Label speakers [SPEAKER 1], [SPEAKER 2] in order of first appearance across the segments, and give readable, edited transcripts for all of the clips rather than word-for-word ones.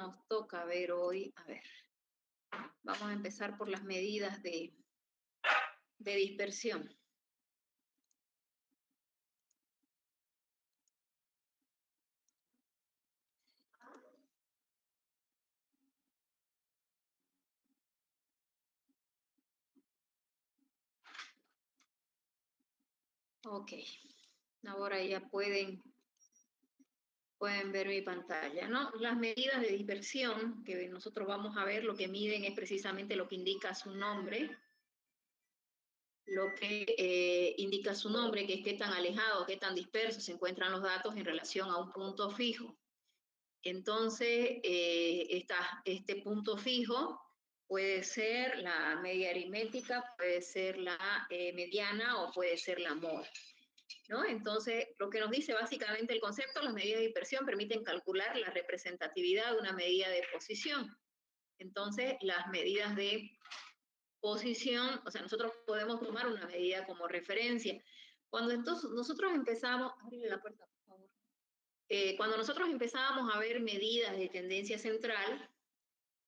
[SPEAKER 1] nos toca ver hoy? A ver, vamos a empezar por las medidas de dispersión. Ok, ahora ya pueden ver mi pantalla, ¿no? Las medidas de dispersión que nosotros vamos a ver, lo que miden es precisamente lo que indica su nombre, que es qué tan alejado, qué tan dispersos se encuentran los datos en relación a un punto fijo. Entonces, este punto fijo puede ser la media aritmética, puede ser la mediana o puede ser la moda, ¿no? Entonces, lo que nos dice básicamente el concepto, las medidas de dispersión permiten calcular la representatividad de una medida de posición. Entonces, las medidas de posición, o sea, nosotros podemos tomar una medida como referencia. Cuando entonces nosotros empezamos, abrirle la puerta, por favor. Cuando nosotros empezábamos a ver medidas de tendencia central,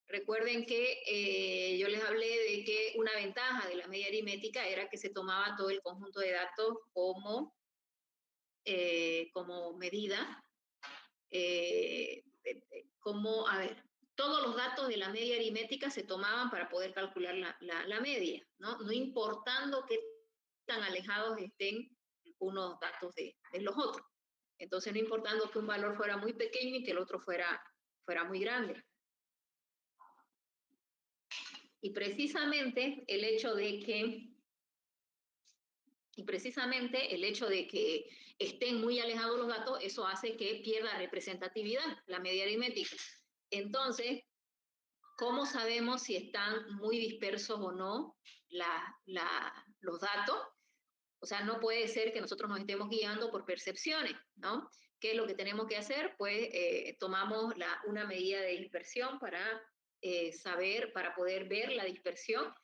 [SPEAKER 1] recuerden que yo les hablé de que una ventaja de la media aritmética era que se tomaba todo el conjunto de datos como medida, a ver, todos los datos de la media aritmética se tomaban para poder calcular la media, ¿no? No importando qué tan alejados estén unos datos de los otros. Entonces, no importando que un valor fuera muy pequeño y que el otro fuera muy grande. Y precisamente el hecho de que estén muy alejados los datos, eso hace que pierda representatividad, la media aritmética. Entonces, ¿cómo sabemos si están muy dispersos o no los datos? O sea, no puede ser que nosotros nos estemos guiando por percepciones, ¿no? ¿Qué es lo que tenemos que hacer? Pues tomamos una medida de dispersión para para poder ver la dispersión.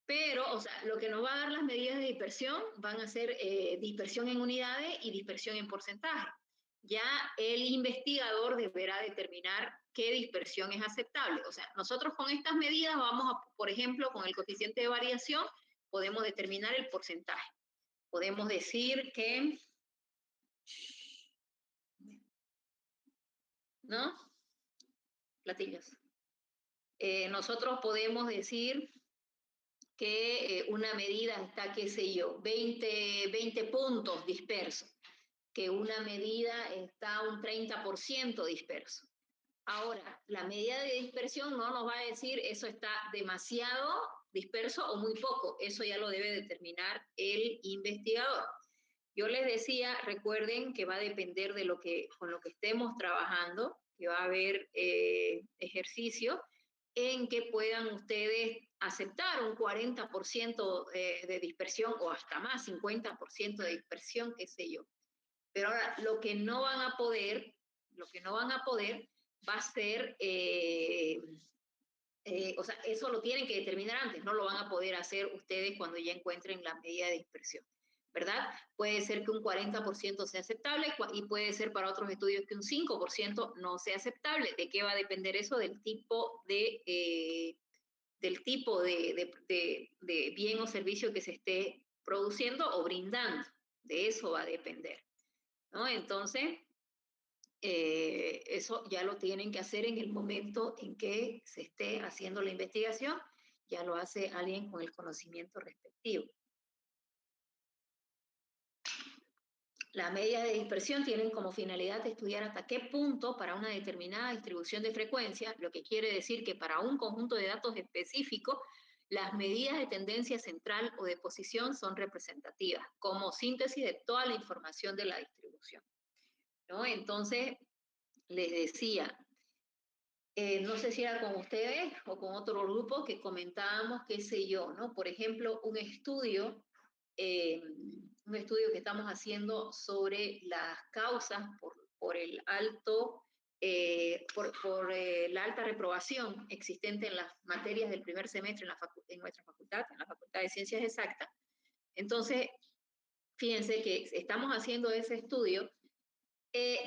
[SPEAKER 1] Pero, o sea, lo que nos va a dar las medidas de dispersión van a ser dispersión en unidades y dispersión en porcentaje. Ya el investigador deberá determinar qué dispersión es aceptable. O sea, nosotros con estas medidas por ejemplo, con el coeficiente de variación, podemos determinar el porcentaje. Podemos decir que, ¿no? Platillos. Nosotros podemos decir que una medida está, qué sé yo, 20 puntos dispersos, que una medida está un 30% disperso. Ahora, la medida de dispersión no nos va a decir eso está demasiado disperso o muy poco, eso ya lo debe determinar el investigador. Yo les decía, recuerden que va a depender de con lo que estemos trabajando, que va a haber ejercicios en que puedan ustedes aceptar un 40% de dispersión o hasta más, 50% de dispersión, qué sé yo. Pero ahora, lo que no van a poder va a ser, o sea, eso lo tienen que determinar antes, no lo van a poder hacer ustedes cuando ya encuentren la medida de dispersión, ¿verdad? Puede ser que un 40% sea aceptable y puede ser para otros estudios que un 5% no sea aceptable. ¿De qué va a depender eso? Del tipo de bien o servicio que se esté produciendo o brindando. De eso va a depender, ¿no? Entonces, eso ya lo tienen que hacer en el momento en que se esté haciendo la investigación, ya lo hace alguien con el conocimiento respectivo. Las medidas de dispersión tienen como finalidad estudiar hasta qué punto para una determinada distribución de frecuencia, lo que quiere decir que para un conjunto de datos específico, las medidas de tendencia central o de posición son representativas, como síntesis de toda la información de la distribución, ¿no? Entonces, les decía, no sé si era con ustedes o con otro grupo que comentábamos, qué sé yo, ¿no? Por ejemplo, un estudio que estamos haciendo sobre las causas por la alta reprobación existente en las materias del primer semestre en nuestra facultad, en la Facultad de Ciencias Exactas. Entonces, fíjense que estamos haciendo ese estudio,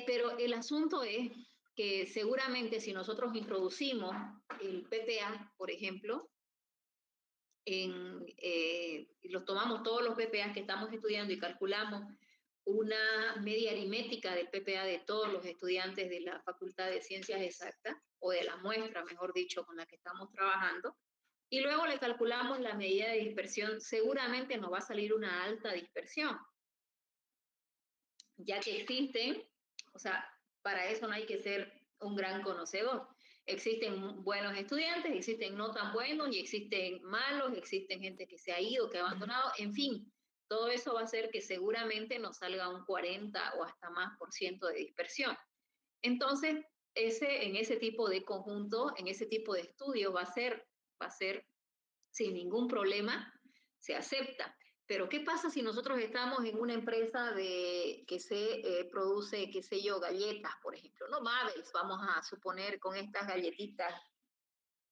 [SPEAKER 1] pero el asunto es que seguramente si nosotros introducimos el PPA, por ejemplo, los tomamos todos los PPA que estamos estudiando y calculamos una media aritmética del PPA de todos los estudiantes de la Facultad de Ciencias Exactas, o de la muestra, mejor dicho, con la que estamos trabajando, y luego le calculamos la medida de dispersión, seguramente nos va a salir una alta dispersión, ya que existen, o sea, para eso no hay que ser un gran conocedor. Existen buenos estudiantes, existen no tan buenos, y existen malos, existen gente que se ha ido, que ha abandonado, en fin, todo eso va a hacer que seguramente nos salga un 40 o hasta más por ciento de dispersión. Entonces, en ese tipo de conjunto, en ese tipo de estudio va a ser sin ningún problema, se acepta. Pero ¿qué pasa si nosotros estamos en una empresa que se produce, qué sé yo, galletas, por ejemplo? No, Mabels, vamos a suponer, con estas galletitas,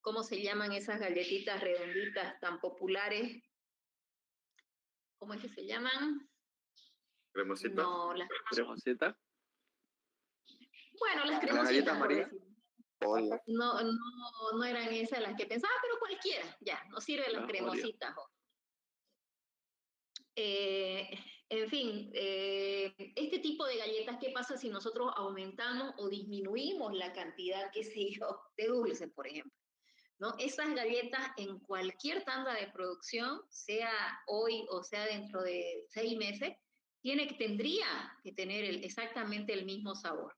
[SPEAKER 1] ¿cómo se llaman esas galletitas redonditas tan populares? ¿Cómo es que se llaman?
[SPEAKER 2] ¿Cremosita?
[SPEAKER 1] No, las...
[SPEAKER 2] ¿Cremosita?
[SPEAKER 1] Bueno, las cremositas, por decir. No eran esas las que pensaba, pero cualquiera, ya, nos sirven las cremositas. En fin, este tipo de galletas, ¿qué pasa si nosotros aumentamos o disminuimos la cantidad, qué sé yo, de dulce, por ejemplo? ¿No? Esas galletas en cualquier tanda de producción, sea hoy o sea dentro de 6 meses, tendría que tener exactamente el mismo sabor,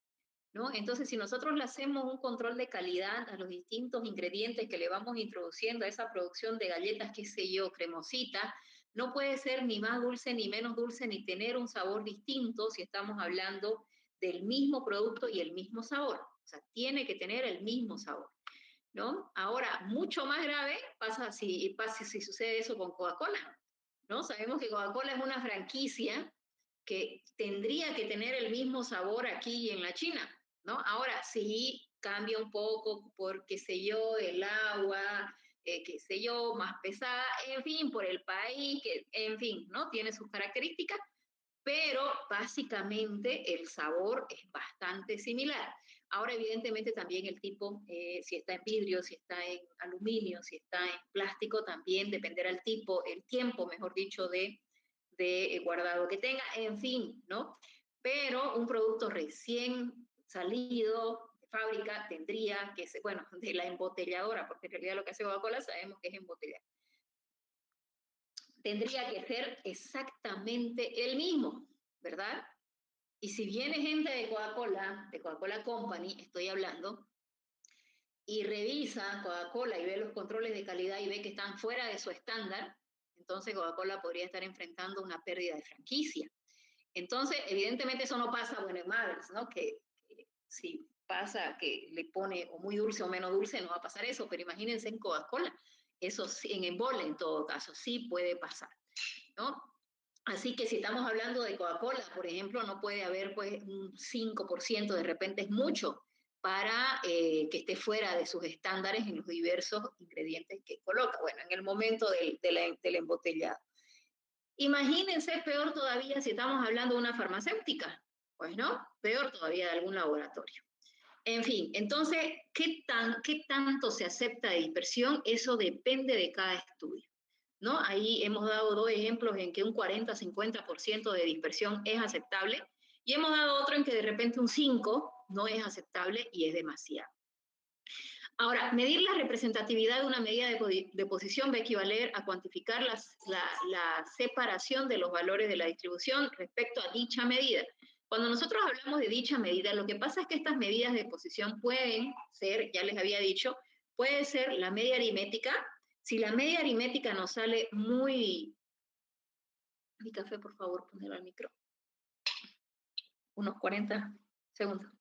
[SPEAKER 1] ¿no? Entonces, si nosotros le hacemos un control de calidad a los distintos ingredientes que le vamos introduciendo a esa producción de galletas, qué sé yo, cremosita, no puede ser ni más dulce ni menos dulce, ni tener un sabor distinto si estamos hablando del mismo producto y el mismo sabor. O sea, tiene que tener el mismo sabor, ¿no? Ahora, mucho más grave pasa si sucede eso con Coca-Cola, ¿no? Sabemos que Coca-Cola es una franquicia que tendría que tener el mismo sabor aquí y en la China, ¿no? Ahora sí cambia un poco por, qué sé yo, el agua, qué sé yo, más pesada, en fin, por el país, en fin, ¿no? Tiene sus características, pero básicamente el sabor es bastante similar. Ahora, evidentemente, también el tipo, si está en vidrio, si está en aluminio, si está en plástico, también dependerá el tipo, el tiempo, mejor dicho, de guardado que tenga, en fin, ¿no? Pero un producto recién salido de fábrica tendría que ser, bueno, de la embotelladora, porque en realidad lo que hace Coca-Cola sabemos que es embotellar, tendría que ser exactamente el mismo, ¿verdad? Y si viene gente de Coca-Cola Company, estoy hablando, y revisa Coca-Cola y ve los controles de calidad y ve que están fuera de su estándar, entonces Coca-Cola podría estar enfrentando una pérdida de franquicia. Entonces, evidentemente eso no pasa, bueno, en Maverick, ¿no? Que si pasa que le pone o muy dulce o menos dulce, no va a pasar eso, pero imagínense en Coca-Cola, eso sí, en Embole en todo caso, sí puede pasar, ¿no? Así que si estamos hablando de Coca-Cola, por ejemplo, no puede haber pues un 5%, de repente es mucho, para que esté fuera de sus estándares en los diversos ingredientes que coloca, bueno, en el momento del embotellado. Imagínense, peor todavía si estamos hablando de una farmacéutica, pues no, peor todavía de algún laboratorio. En fin, entonces, ¿qué tanto se acepta de dispersión? Eso depende de cada estudio, ¿no? Ahí hemos dado 2 ejemplos en que un 40-50% de dispersión es aceptable, y hemos dado otro en que de repente un 5% no es aceptable y es demasiado. Ahora, medir la representatividad de una medida de posición va a equivaler a cuantificar la separación de los valores de la distribución respecto a dicha medida. Cuando nosotros hablamos de dicha medida, lo que pasa es que estas medidas de posición pueden ser, ya les había dicho, puede ser la media aritmética. Si la media aritmética nos sale muy... Mi café, por favor, ponelo al micro. Unos 40 segundos.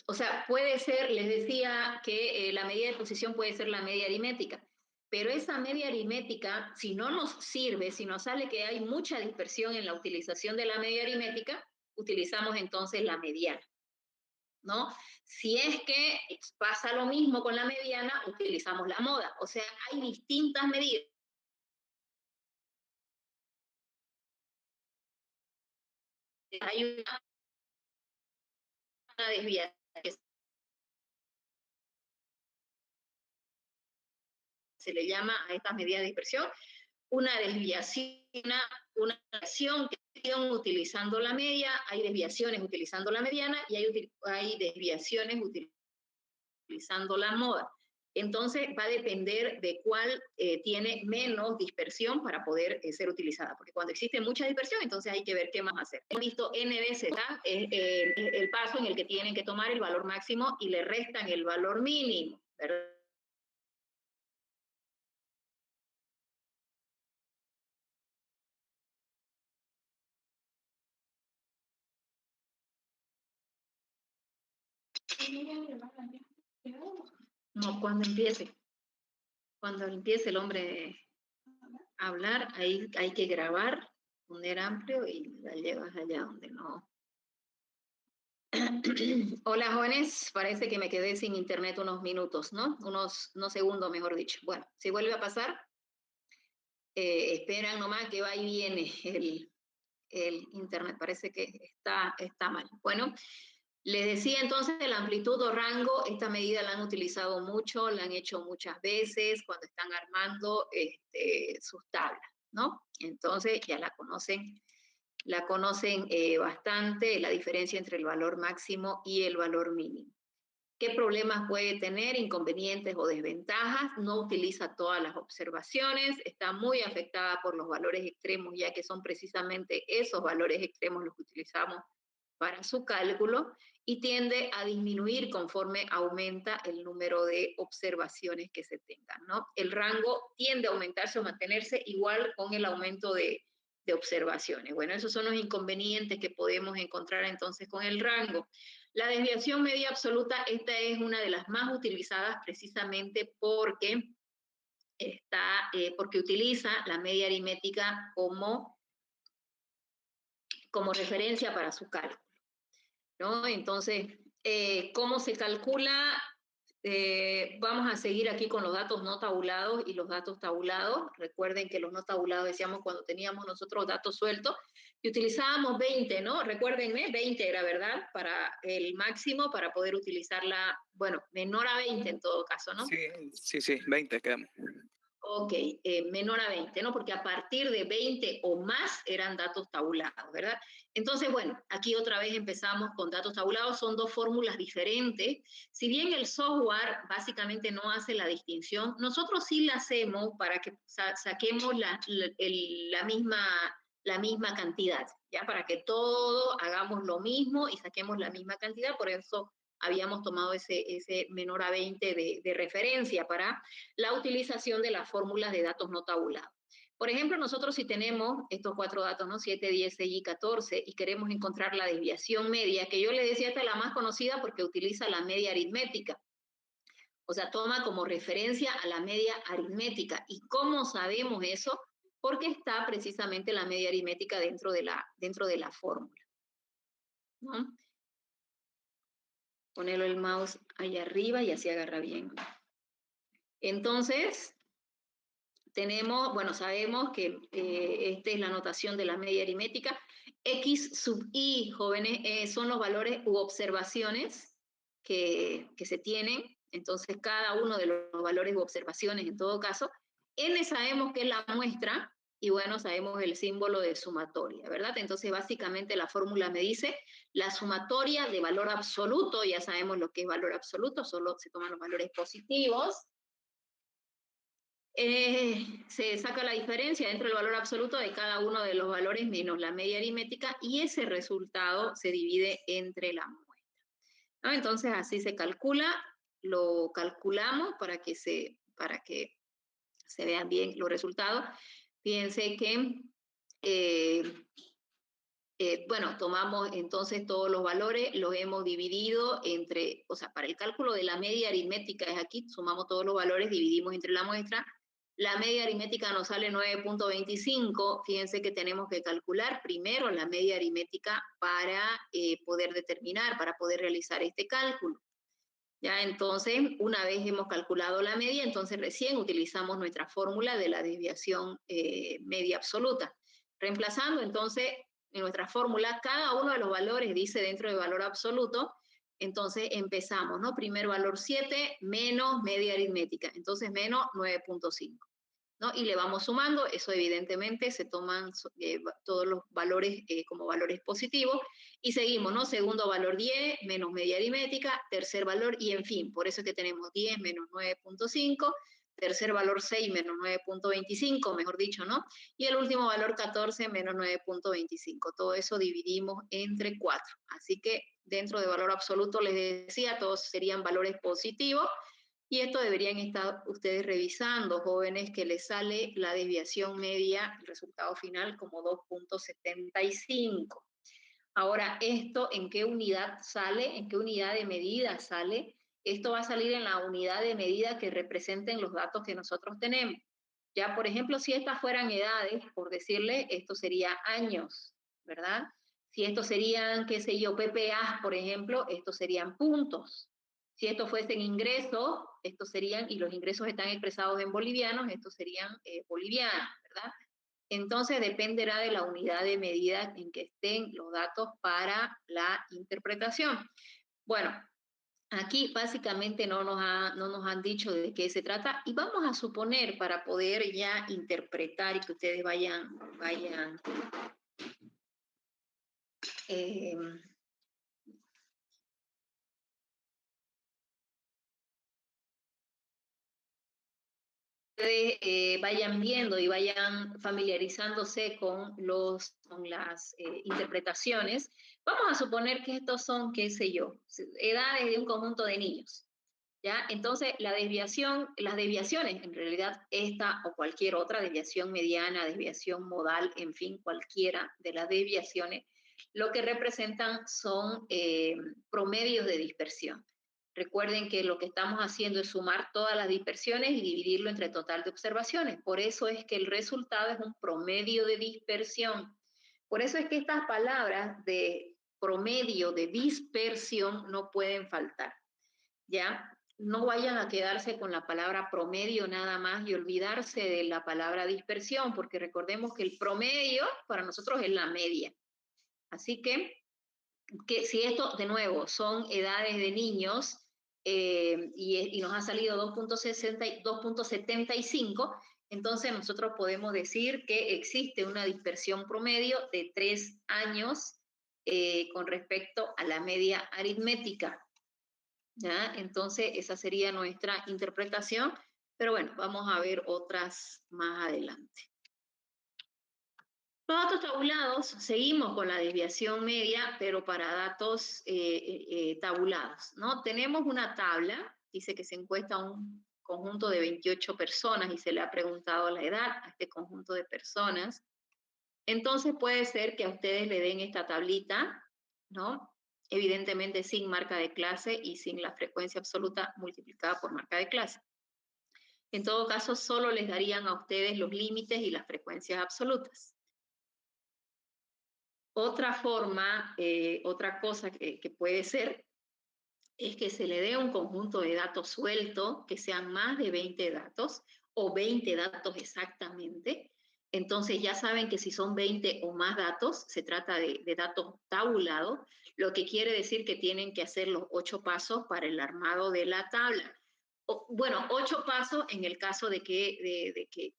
[SPEAKER 1] O sea, puede ser, les decía que la medida de posición puede ser la media aritmética, pero esa media aritmética, si no nos sirve, si nos sale que hay mucha dispersión en la utilización de la media aritmética, utilizamos entonces la mediana, ¿no? Si es que pasa lo mismo con la mediana, utilizamos la moda. O sea, hay distintas medidas. Hay una desviación que se le llama a estas medidas de dispersión una desviación, una desviación utilizando la media, hay desviaciones utilizando la mediana y hay desviaciones utilizando la moda. Entonces va a depender de cuál tiene menos dispersión para poder ser utilizada, porque cuando existe mucha dispersión, entonces hay que ver qué más hacer. Hemos visto N veces, ¿verdad? El paso en el que tienen que tomar el valor máximo y le restan el valor mínimo, ¿verdad? No, cuando empiece el hombre a hablar, ahí hay que grabar, poner amplio y la llevas allá donde no. Hola jóvenes, parece que me quedé sin internet unos minutos, ¿no? Unos segundos, mejor dicho. Bueno, si vuelve a pasar, esperan nomás que va y viene el internet, parece que está mal. Bueno, les decía entonces la amplitud o rango, esta medida la han utilizado mucho, la han hecho muchas veces cuando están armando sus tablas, ¿no? Entonces ya la conocen bastante, la diferencia entre el valor máximo y el valor mínimo. ¿Qué problemas puede tener? Inconvenientes o desventajas. No utiliza todas las observaciones, está muy afectada por los valores extremos, ya que son precisamente esos valores extremos los que utilizamos para su cálculo, y tiende a disminuir conforme aumenta el número de observaciones que se tengan, ¿no? El rango tiende a aumentarse o mantenerse igual con el aumento de observaciones. Bueno, esos son los inconvenientes que podemos encontrar entonces con el rango. La desviación media absoluta, esta es una de las más utilizadas precisamente porque porque utiliza la media aritmética como referencia para su cálculo, ¿no? Entonces, ¿cómo se calcula? Vamos a seguir aquí con los datos no tabulados y los datos tabulados. Recuerden que los no tabulados decíamos cuando teníamos nosotros datos sueltos y utilizábamos 20, ¿no? Recuérdenme, 20 era, ¿verdad? Para el máximo, para poder utilizarla, bueno, menor a 20 en todo caso, ¿no?
[SPEAKER 3] Sí, 20 quedamos.
[SPEAKER 1] Ok, menor a 20, ¿no? Porque a partir de 20 o más eran datos tabulados, ¿verdad? Entonces, bueno, aquí otra vez empezamos con datos tabulados, son dos fórmulas diferentes. Si bien el software básicamente no hace la distinción, nosotros sí la hacemos para que saquemos la misma cantidad, ¿ya? Para que todos hagamos lo mismo y saquemos la misma cantidad, por eso habíamos tomado ese menor a 20 de referencia para la utilización de las fórmulas de datos no tabulados. Por ejemplo, nosotros si tenemos estos 4 datos, ¿no? 7, 10, 6 y 14, y queremos encontrar la desviación media, que yo le decía esta es la más conocida porque utiliza la media aritmética. O sea, toma como referencia a la media aritmética. ¿Y cómo sabemos eso? Porque está precisamente la media aritmética dentro de la fórmula, ¿no? Ponerlo el mouse ahí arriba y así agarra bien. Entonces, sabemos que esta es la notación de la media aritmética. X sub i, jóvenes, son los valores u observaciones que se tienen. Entonces, cada uno de los valores u observaciones, en todo caso. N sabemos que es la muestra, y bueno, sabemos el símbolo de sumatoria, ¿verdad? Entonces, básicamente la fórmula me dice la sumatoria de valor absoluto, ya sabemos lo que es valor absoluto, solo se toman los valores positivos. Se saca la diferencia entre el valor absoluto de cada uno de los valores menos la media aritmética y ese resultado se divide entre la muestra, ¿no? Entonces así se calcula, lo calculamos para que se vean bien los resultados. Fíjense que, tomamos entonces todos los valores, los hemos dividido entre, o sea, para el cálculo de la media aritmética es aquí, sumamos todos los valores, dividimos entre la muestra. La media aritmética nos sale 9.25. Fíjense que tenemos que calcular primero la media aritmética para para poder realizar este cálculo. Ya, entonces, una vez hemos calculado la media, entonces recién utilizamos nuestra fórmula de la desviación media absoluta. Reemplazando, entonces, en nuestra fórmula, cada uno de los valores dice dentro del valor absoluto, Entonces empezamos, ¿no? Primer valor 7 menos media aritmética, entonces menos 9.5. ¿No? Y le vamos sumando, eso evidentemente se toman todos los valores como valores positivos, y seguimos, ¿no? Segundo valor 10 menos media aritmética, tercer valor, y en fin, por eso es que tenemos 10 menos 9.5, tercer valor 6 menos 9.25, mejor dicho, ¿no? Y el último valor 14 menos 9.25, todo eso dividimos entre 4, así que dentro de valor absoluto les decía, todos serían valores positivos. Y esto deberían estar ustedes revisando, jóvenes, que les sale la desviación media, el resultado final, como 2.75. Ahora, ¿esto en qué unidad sale? ¿En qué unidad de medida sale? Esto va a salir en la unidad de medida que representen los datos que nosotros tenemos. Ya, por ejemplo, si estas fueran edades, por decirle, esto sería años, ¿verdad? Si estos serían, qué sé yo, PPA, por ejemplo, estos serían puntos. Si estos fuesen ingresos, estos serían, y los ingresos están expresados en bolivianos, estos serían bolivianos, ¿verdad? Entonces dependerá de la unidad de medida en que estén los datos para la interpretación. Bueno, aquí básicamente no nos han dicho de qué se trata, y vamos a suponer, para poder ya interpretar y que ustedes vayan vayan viendo y vayan familiarizándose con las interpretaciones, vamos a suponer que estos son, qué sé yo, edades de un conjunto de niños. ¿Ya? Entonces, las desviaciones, en realidad esta o cualquier otra desviación mediana, desviación modal, en fin, cualquiera de las desviaciones, lo que representan son promedios de dispersión. Recuerden que lo que estamos haciendo es sumar todas las dispersiones y dividirlo entre total de observaciones. Por eso es que el resultado es un promedio de dispersión. Por eso es que estas palabras de promedio de dispersión no pueden faltar. ¿Ya? No vayan a quedarse con la palabra promedio nada más y olvidarse de la palabra dispersión, porque recordemos que el promedio para nosotros es la media. Así que si esto, de nuevo, son edades de niños y nos ha salido 2.75, entonces nosotros podemos decir que existe una dispersión promedio de 3 años con respecto a la media aritmética. ¿Ya? Entonces, esa sería nuestra interpretación, pero bueno, vamos a ver otras más adelante. Los datos tabulados, seguimos con la desviación media, pero para datos tabulados, ¿no? Tenemos una tabla, dice que se encuesta a un conjunto de 28 personas y se le ha preguntado la edad a este conjunto de personas. Entonces puede ser que a ustedes le den esta tablita, ¿no? Evidentemente sin marca de clase y sin la frecuencia absoluta multiplicada por marca de clase. En todo caso, solo les darían a ustedes los límites y las frecuencias absolutas. Otra forma, otra cosa que puede ser, es que se le dé un conjunto de datos suelto, que sean más de 20 datos, o 20 datos exactamente. Entonces ya saben que si son 20 o más datos, se trata de datos tabulados, lo que quiere decir que tienen que hacer los 8 pasos para el armado de la tabla. Bueno, 8 pasos en el caso de que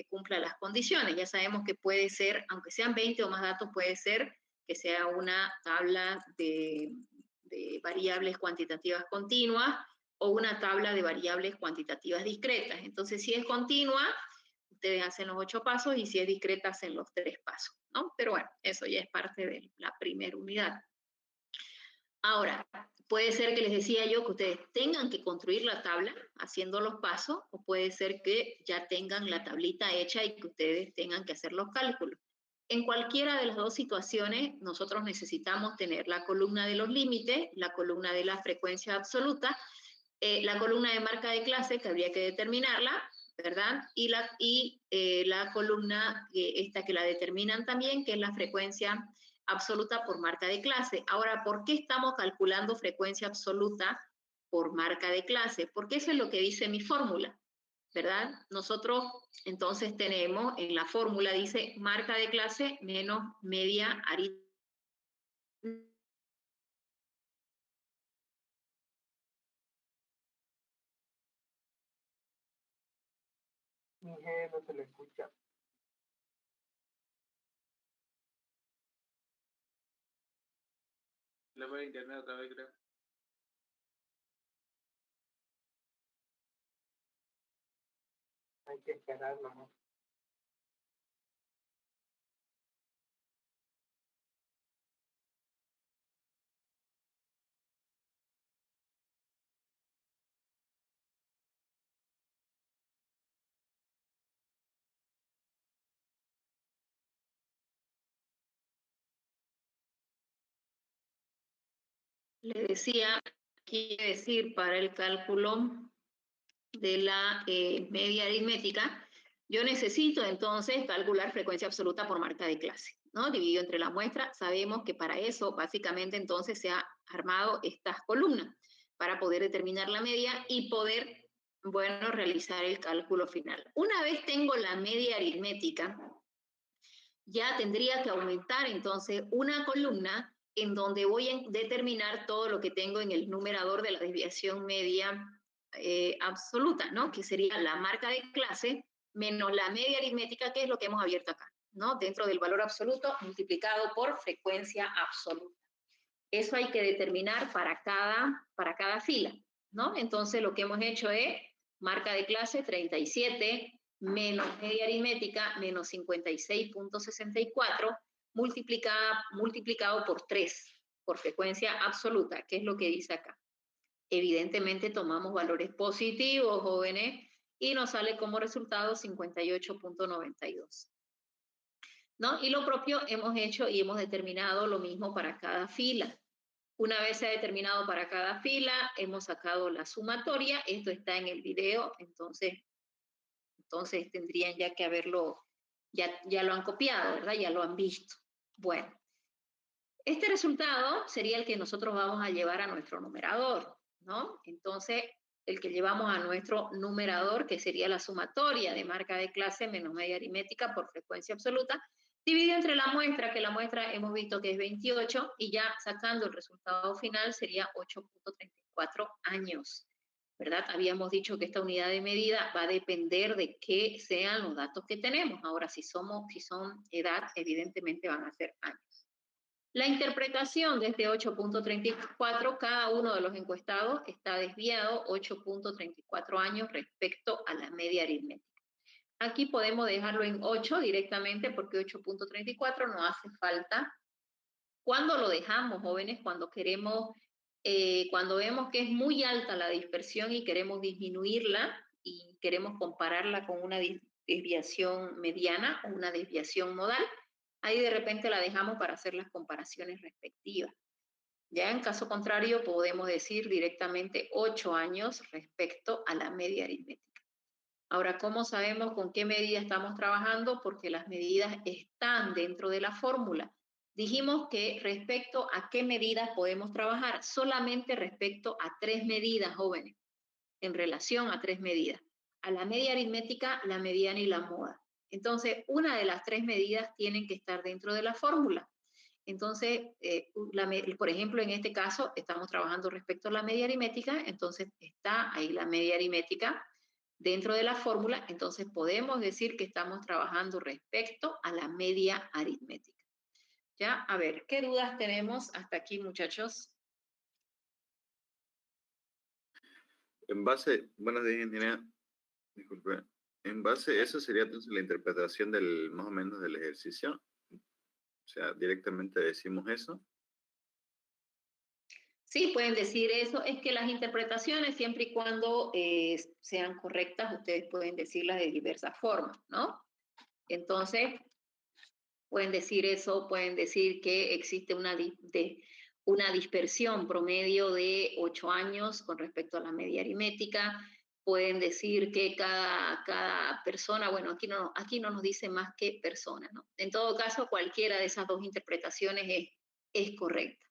[SPEAKER 1] cumpla las condiciones. Ya sabemos que puede ser, aunque sean 20 o más datos, puede ser que sea una tabla de variables cuantitativas continuas o una tabla de variables cuantitativas discretas. Entonces, si es continua, ustedes hacen los 8 pasos, y si es discreta, hacen los 3 pasos, ¿no? Pero bueno, eso ya es parte de la primera unidad. Ahora, puede ser que les decía yo que ustedes tengan que construir la tabla haciendo los pasos, o puede ser que ya tengan la tablita hecha y que ustedes tengan que hacer los cálculos. En cualquiera de las dos situaciones, nosotros necesitamos tener la columna de los límites, la columna de la frecuencia absoluta, la columna de marca de clase, que habría que determinarla, ¿verdad? Y la columna, esta que la determinan también, que es la frecuencia absoluta por marca de clase. Ahora, ¿por qué estamos calculando frecuencia absoluta por marca de clase? Porque eso es lo que dice mi fórmula, ¿verdad? Nosotros entonces tenemos, en la fórmula dice marca de clase menos media aritmética
[SPEAKER 4] Inge, no se le escucha.
[SPEAKER 2] Le voy a internet otra vez, creo.
[SPEAKER 4] Hay que esperar nomás.
[SPEAKER 1] Le decía, quiere decir para el cálculo de la media aritmética, yo necesito entonces calcular frecuencia absoluta por marca de clase, ¿no? Dividido entre la muestra, sabemos que para eso básicamente entonces se ha armado estas columnas para poder determinar la media y poder, bueno, realizar el cálculo final. Una vez tengo la media aritmética, ya tendría que aumentar entonces una columna en donde voy a determinar todo lo que tengo en el numerador de la desviación media absoluta, ¿no? Que sería la marca de clase menos la media aritmética, que es lo que hemos abierto acá, ¿no? Dentro del valor absoluto multiplicado por frecuencia absoluta. Eso hay que determinar para cada fila, ¿no? Entonces lo que hemos hecho es marca de clase 37 menos media aritmética menos 56.64 multiplicado por 3, por frecuencia absoluta, que es lo que dice acá. Evidentemente tomamos valores positivos, jóvenes, y nos sale como resultado 58.92. ¿No? Y lo propio hemos hecho y hemos determinado lo mismo para cada fila. Una vez se ha determinado para cada fila, hemos sacado la sumatoria, esto está en el video, entonces tendrían ya que haberlo, ya lo han copiado, ¿verdad? Ya lo han visto. Bueno, este resultado sería el que nosotros vamos a llevar a nuestro numerador, ¿no? Entonces, el que llevamos a nuestro numerador, que sería la sumatoria de marca de clase menos media aritmética por frecuencia absoluta, dividido entre la muestra, que la muestra hemos visto que es 28, y ya sacando el resultado final sería 8.34 años, ¿verdad? Habíamos dicho que esta unidad de medida va a depender de qué sean los datos que tenemos. Ahora, si son edad, evidentemente van a ser años. La interpretación de este 8.34, cada uno de los encuestados está desviado 8.34 años respecto a la media aritmética. Aquí podemos dejarlo en 8 directamente porque 8.34 no hace falta. ¿Cuándo lo dejamos, jóvenes? Cuando cuando vemos que es muy alta la dispersión y queremos disminuirla y queremos compararla con una desviación mediana o una desviación modal, ahí de repente la dejamos para hacer las comparaciones respectivas. Ya en caso contrario podemos decir directamente 8 años respecto a la media aritmética. Ahora, ¿cómo sabemos con qué medida estamos trabajando? Porque las medidas están dentro de la fórmula. Dijimos que respecto a qué medidas podemos trabajar, solamente respecto a 3 medidas, jóvenes, en relación a 3 medidas. A la media aritmética, la mediana y la moda. Entonces, una de las 3 medidas tienen que estar dentro de la fórmula. Entonces, por ejemplo, en este caso, estamos trabajando respecto a la media aritmética, entonces está ahí la media aritmética dentro de la fórmula, entonces podemos decir que estamos trabajando respecto a la media aritmética. ¿Ya? A ver, ¿qué dudas tenemos hasta aquí, muchachos?
[SPEAKER 2] En base, buenos días, ingeniera. Disculpe. En base, eso sería entonces la interpretación del, más o menos del ejercicio. O sea, directamente decimos eso.
[SPEAKER 1] Sí, pueden decir eso. Es que las interpretaciones, siempre y cuando sean correctas, ustedes pueden decirlas de diversas formas, ¿no? Entonces, pueden decir eso, pueden decir que existe una dispersión promedio de 8 años con respecto a la media aritmética. Pueden decir que cada persona, bueno, aquí no nos dice más que persona, ¿no? En todo caso, cualquiera de esas dos interpretaciones es correcta.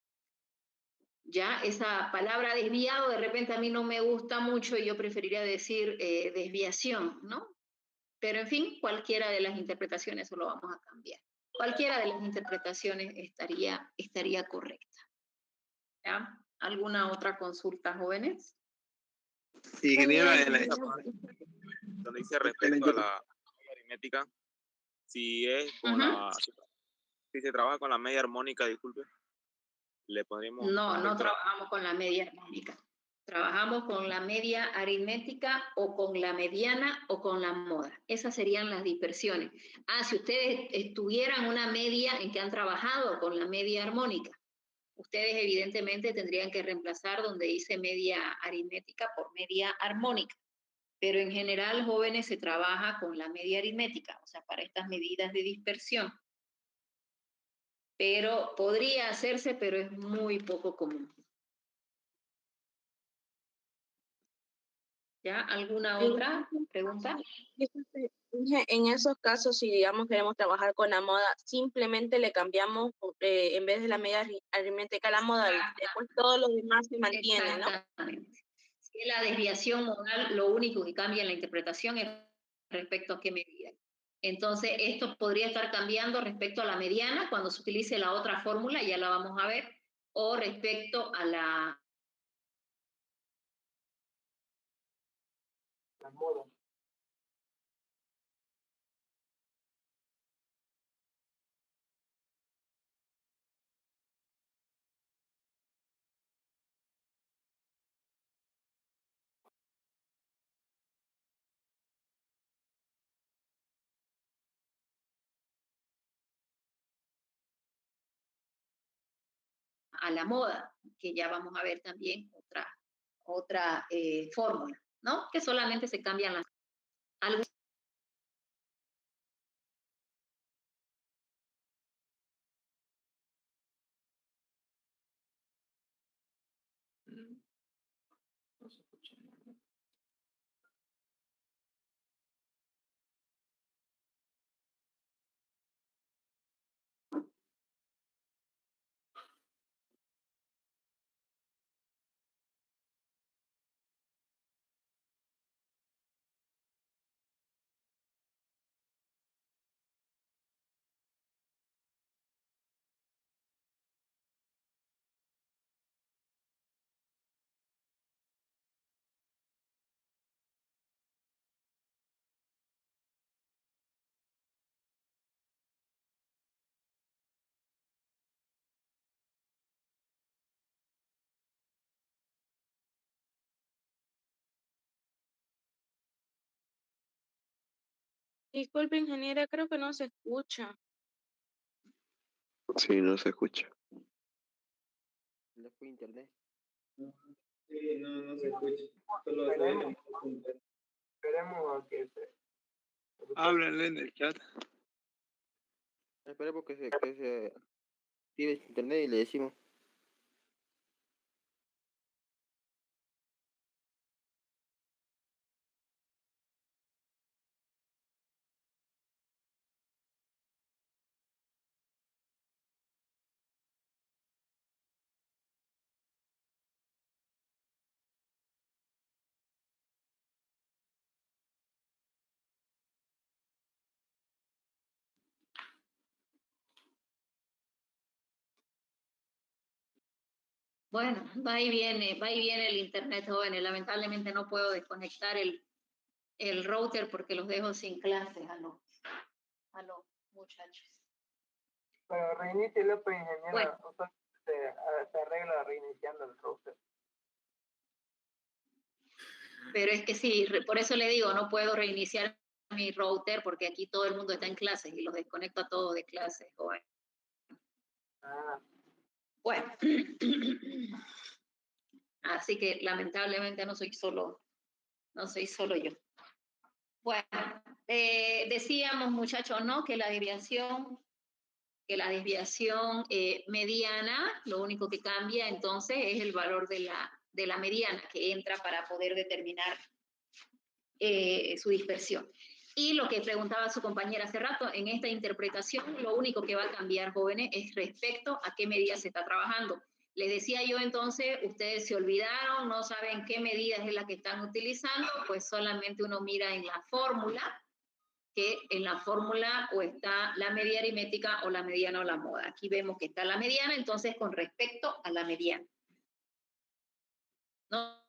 [SPEAKER 1] Ya esa palabra desviado de repente a mí no me gusta mucho y yo preferiría decir desviación, ¿no? Pero en fin, cualquiera de las interpretaciones, eso lo vamos a cambiar. Cualquiera de las interpretaciones estaría correcta. ¿Ya? ¿Alguna otra consulta, jóvenes?
[SPEAKER 3] Ingeniero,
[SPEAKER 5] donde dice respecto a la media aritmética, si es con si se trabaja con la media armónica, disculpe, le pondríamos
[SPEAKER 1] No trabajamos con la media armónica. Trabajamos con la media aritmética o con la mediana o con la moda. Esas serían las dispersiones. Si ustedes tuvieran una media en que han trabajado con la media armónica, ustedes evidentemente tendrían que reemplazar donde dice media aritmética por media armónica. Pero en general, jóvenes, se trabaja con la media aritmética, o sea, para estas medidas de dispersión. Pero podría hacerse, pero es muy poco común. ¿Ya? ¿Alguna otra pregunta?
[SPEAKER 6] En esos casos, si digamos queremos trabajar con la moda, simplemente le cambiamos en vez de la media aritmética a la moda, después todo lo demás se mantiene, ¿no?
[SPEAKER 1] Exactamente. Si es la desviación modal, lo único que cambia en la interpretación es respecto a qué medida. Entonces, esto podría estar cambiando respecto a la mediana cuando se utilice la otra fórmula, ya la vamos a ver, o respecto a la
[SPEAKER 4] moda.
[SPEAKER 1] moda, que ya vamos a ver también otra fórmula, ¿no? Que solamente se cambian las...
[SPEAKER 2] No se escucha nada.
[SPEAKER 6] Disculpe, ingeniera, creo que no se escucha.
[SPEAKER 7] Sí, no se escucha.
[SPEAKER 8] ¿Le fue internet?
[SPEAKER 2] Sí, no se escucha. Solo
[SPEAKER 4] Esperemos a que se...
[SPEAKER 3] Háblenle en el chat.
[SPEAKER 8] Esperemos que se active internet y le decimos.
[SPEAKER 1] Bueno, va y viene el internet, jóvenes. Lamentablemente no puedo desconectar el router porque los dejo sin clases a los muchachos.
[SPEAKER 4] Pero reinícielo, pues, ingeniera.
[SPEAKER 1] Bueno.
[SPEAKER 4] O sea, se arregla reiniciando el router.
[SPEAKER 1] Pero es que sí, por eso le digo, no puedo reiniciar mi router porque aquí todo el mundo está en clases y los desconecto a todos de clases, joven. Bueno. Así que lamentablemente no soy solo yo. Bueno, decíamos, muchachos, ¿no? Que la desviación mediana, lo único que cambia entonces es el valor de la mediana que entra para poder determinar su dispersión. Y lo que preguntaba su compañera hace rato, en esta interpretación, lo único que va a cambiar, jóvenes, es respecto a qué medida se está trabajando. Les decía yo entonces, ustedes se olvidaron, no saben qué medida es la que están utilizando, pues solamente uno mira en la fórmula, que en la fórmula o está la media aritmética o la mediana o la moda. Aquí vemos que está la mediana, entonces con respecto a la mediana. ¿No?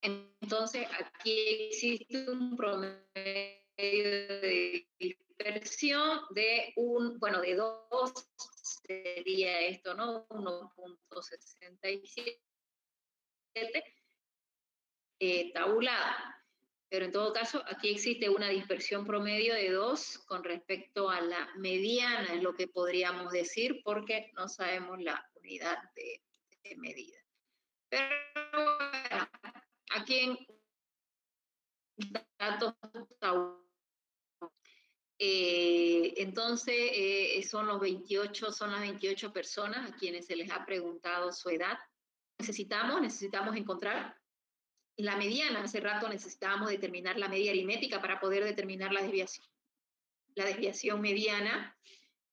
[SPEAKER 1] Entonces, Entonces, aquí existe un promedio de dispersión de de 2, sería esto, ¿no? 1.67 tabulada. Pero en todo caso, aquí existe una dispersión promedio de 2 con respecto a la mediana, es lo que podríamos decir, porque no sabemos la unidad de medida. Pero aquí en datos entonces son las 28 personas a quienes se les ha preguntado su edad. Necesitamos encontrar la mediana. Hace rato necesitábamos determinar la media aritmética para poder determinar la desviación mediana.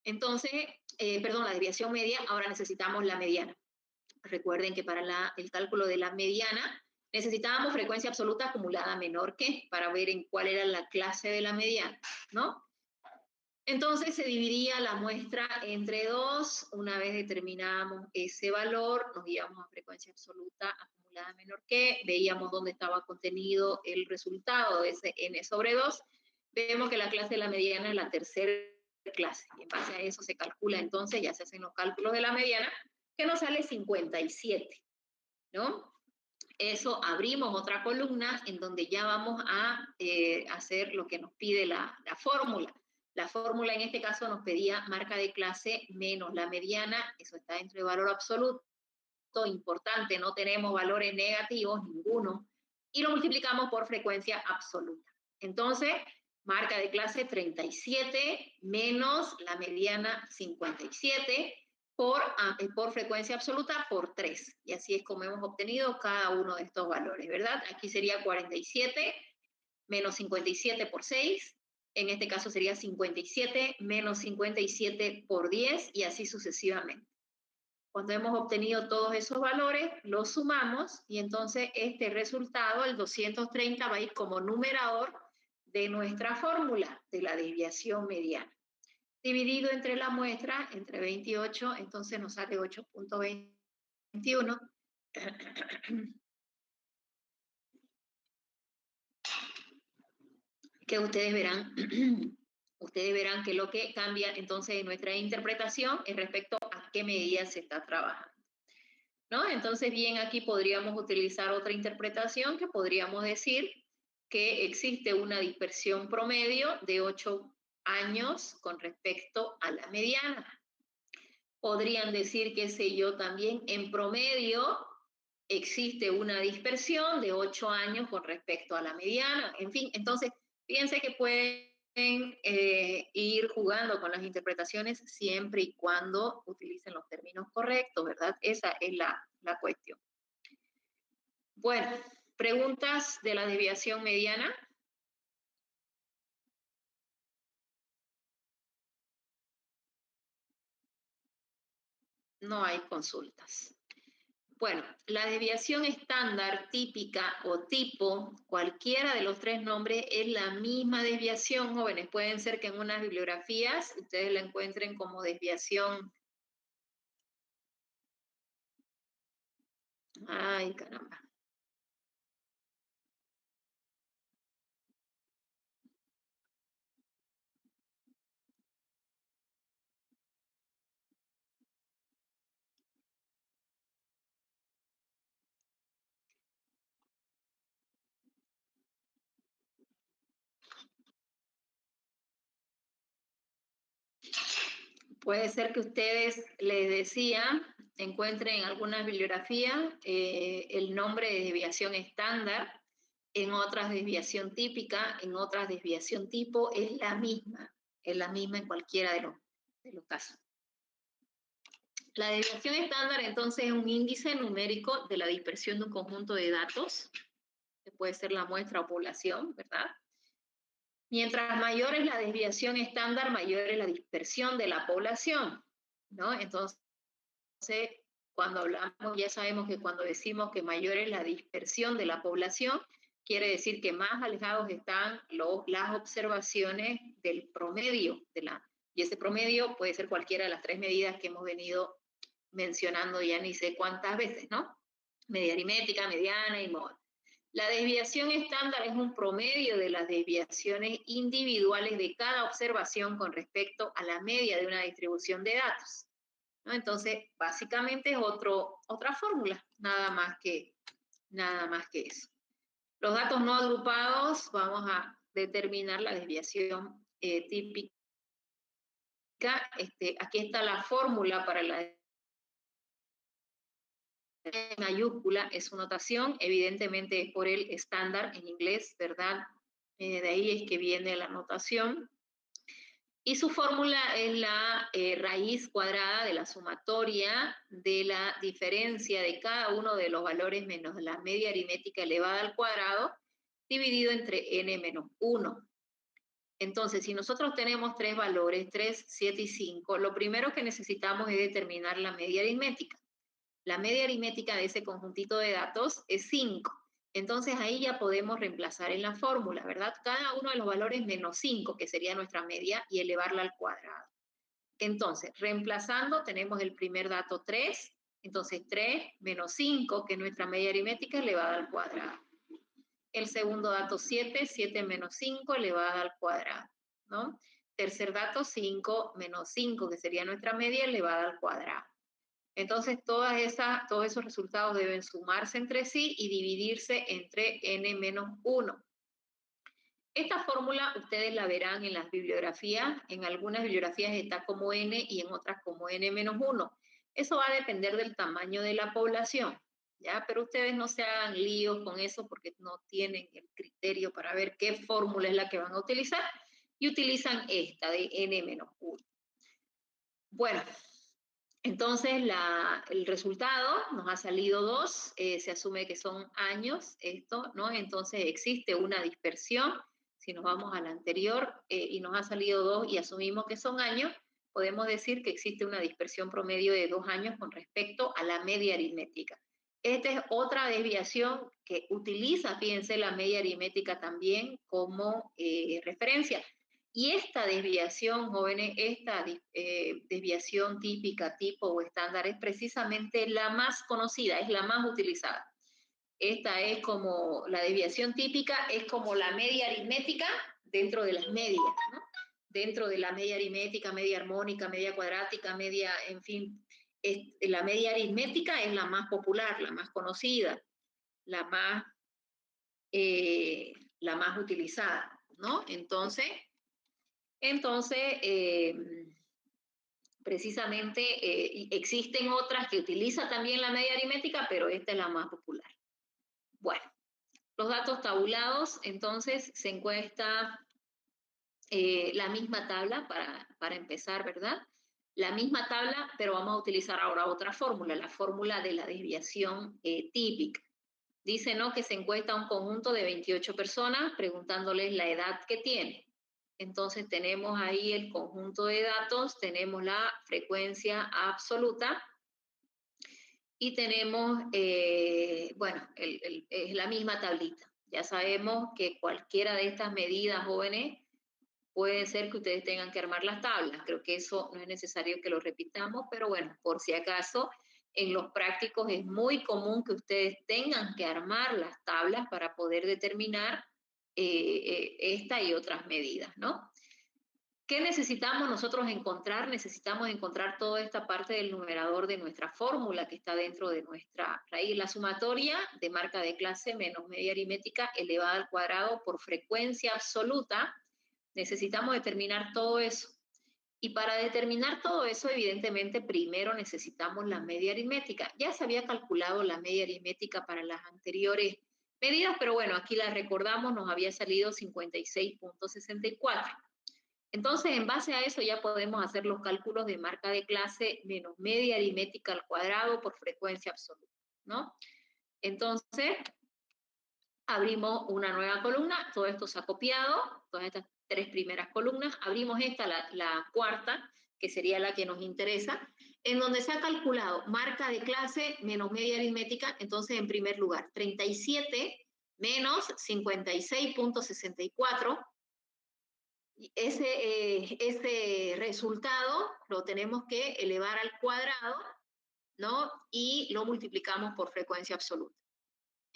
[SPEAKER 1] Entonces, la desviación media, ahora necesitamos la mediana. Recuerden que para el cálculo de la mediana necesitábamos frecuencia absoluta acumulada menor que, para ver en cuál era la clase de la mediana, ¿no? Entonces se dividía la muestra entre 2, una vez determinábamos ese valor, nos íbamos a frecuencia absoluta acumulada menor que, veíamos dónde estaba contenido el resultado de ese n sobre 2, vemos que la clase de la mediana es la tercera clase, y en base a eso se calcula entonces, ya se hacen los cálculos de la mediana, que nos sale 57, ¿no? Eso, abrimos otra columna en donde ya vamos a hacer lo que nos pide la fórmula. La fórmula en este caso nos pedía marca de clase menos la mediana, eso está dentro de valor absoluto, importante, no tenemos valores negativos, ninguno, y lo multiplicamos por frecuencia absoluta. Entonces, marca de clase 37 menos la mediana 57 por frecuencia absoluta por 3. Y así es como hemos obtenido cada uno de estos valores, ¿verdad? Aquí sería 47 menos 57 por 6. En este caso sería 57 menos 57 por 10 y así sucesivamente. Cuando hemos obtenido todos esos valores, los sumamos y entonces este resultado, el 230, va a ir como numerador de nuestra fórmula de la desviación mediana. Dividido entre la muestra, entre 28, entonces nos sale 8.21. Que ustedes verán que lo que cambia entonces en nuestra interpretación es respecto a qué medida se está trabajando, ¿no? Entonces, bien, aquí podríamos utilizar otra interpretación que podríamos decir que existe una dispersión promedio de 8 años con respecto a la mediana. Podrían decir, qué sé yo, también en promedio existe una dispersión de 8 años con respecto a la mediana. En fin, entonces, fíjense que pueden ir jugando con las interpretaciones siempre y cuando utilicen los términos correctos, ¿verdad? Esa es la cuestión. Bueno, ¿preguntas de la desviación mediana? No hay consultas. Bueno, la desviación estándar, típica o tipo, cualquiera de los tres nombres, es la misma desviación, jóvenes. Pueden ser que en unas bibliografías ustedes la encuentren como desviación. Ay, caramba. Puede ser que ustedes, les decía, encuentren en algunas bibliografías el nombre de desviación estándar, en otras desviación típica, en otras desviación tipo, es la misma en cualquiera de los casos. La desviación estándar entonces es un índice numérico de la dispersión de un conjunto de datos, que puede ser la muestra o población, ¿verdad? Mientras mayor es la desviación estándar, mayor es la dispersión de la población, ¿no? Entonces, cuando hablamos, ya sabemos que cuando decimos que mayor es la dispersión de la población, quiere decir que más alejados están las observaciones del promedio, y ese promedio puede ser cualquiera de las tres medidas que hemos venido mencionando ya ni sé cuántas veces, ¿no? Media aritmética, mediana y moda. La desviación estándar es un promedio de las desviaciones individuales de cada observación con respecto a la media de una distribución de datos, ¿no? Entonces, básicamente es otra fórmula, nada más que eso. Los datos no agrupados, vamos a determinar la desviación típica. Aquí está la fórmula para la mayúscula, es su notación, evidentemente es por el estándar en inglés, ¿verdad? De ahí es que viene la notación. Y su fórmula es la raíz cuadrada de la sumatoria de la diferencia de cada uno de los valores menos la media aritmética elevada al cuadrado, dividido entre n menos 1. Entonces, si nosotros tenemos tres valores, 3, 7 y 5, lo primero que necesitamos es determinar la media aritmética. La media aritmética de ese conjuntito de datos es 5. Entonces ahí ya podemos reemplazar en la fórmula, ¿verdad? Cada uno de los valores menos 5, que sería nuestra media, y elevarla al cuadrado. Entonces, reemplazando, tenemos el primer dato 3, entonces 3 menos 5, que es nuestra media aritmética, elevada al cuadrado. El segundo dato 7, 7 menos 5, elevada al cuadrado, ¿no? Tercer dato 5 menos 5, que sería nuestra media, elevada al cuadrado. Entonces, todos esos resultados deben sumarse entre sí y dividirse entre n menos 1. Esta fórmula ustedes la verán en las bibliografías. En algunas bibliografías está como n y en otras como n menos 1. Eso va a depender del tamaño de la población, ¿ya? Pero ustedes no se hagan líos con eso porque no tienen el criterio para ver qué fórmula es la que van a utilizar y utilizan esta de n menos 1. Bueno, entonces el resultado nos ha salido 2, se asume que son años esto, ¿no? Entonces existe una dispersión. Si nos vamos a la anterior y nos ha salido 2 y asumimos que son años, podemos decir que existe una dispersión promedio de 2 años con respecto a la media aritmética. Esta es otra desviación que utiliza, fíjense, la media aritmética también como referencia. Y esta desviación, jóvenes, esta desviación típica, tipo o estándar, es precisamente la más conocida, es la más utilizada. Esta es como, la desviación típica es como la media aritmética dentro de las medias, ¿no? Dentro de la media aritmética, media armónica, media cuadrática, media, en fin, la media aritmética es la más popular, la más conocida, la más utilizada, ¿no? Entonces, precisamente existen otras que utilizan también la media aritmética, pero esta es la más popular. Bueno, los datos tabulados, entonces se encuesta la misma tabla para empezar, ¿verdad? La misma tabla, pero vamos a utilizar ahora otra fórmula, la fórmula de la desviación típica. Dice, ¿no?, que se encuesta un conjunto de 28 personas preguntándoles la edad que tienen. Entonces tenemos ahí el conjunto de datos, tenemos la frecuencia absoluta y tenemos, bueno, es la misma tablita. Ya sabemos que cualquiera de estas medidas, jóvenes, puede ser que ustedes tengan que armar las tablas. Creo que eso no es necesario que lo repitamos, pero bueno, por si acaso, en los prácticos es muy común que ustedes tengan que armar las tablas para poder determinar esta y otras medidas, ¿no? ¿Qué necesitamos nosotros encontrar? Necesitamos encontrar toda esta parte del numerador de nuestra fórmula que está dentro de nuestra raíz. La sumatoria de marca de clase menos media aritmética elevada al cuadrado por frecuencia absoluta. Necesitamos determinar todo eso. Y para determinar todo eso, evidentemente, primero necesitamos la media aritmética. Ya se había calculado la media aritmética para las anteriores medidas, pero bueno, aquí la recordamos, nos había salido 56.64. Entonces, en base a eso ya podemos hacer los cálculos de marca de clase menos media aritmética al cuadrado por frecuencia absoluta, ¿no? Entonces, abrimos una nueva columna, todo esto se ha copiado, todas estas tres primeras columnas, abrimos esta, la cuarta, que sería la que nos interesa, en donde se ha calculado marca de clase menos media aritmética. Entonces, en primer lugar, 37 menos 56.64, ese resultado lo tenemos que elevar al cuadrado, ¿no? Y lo multiplicamos por frecuencia absoluta.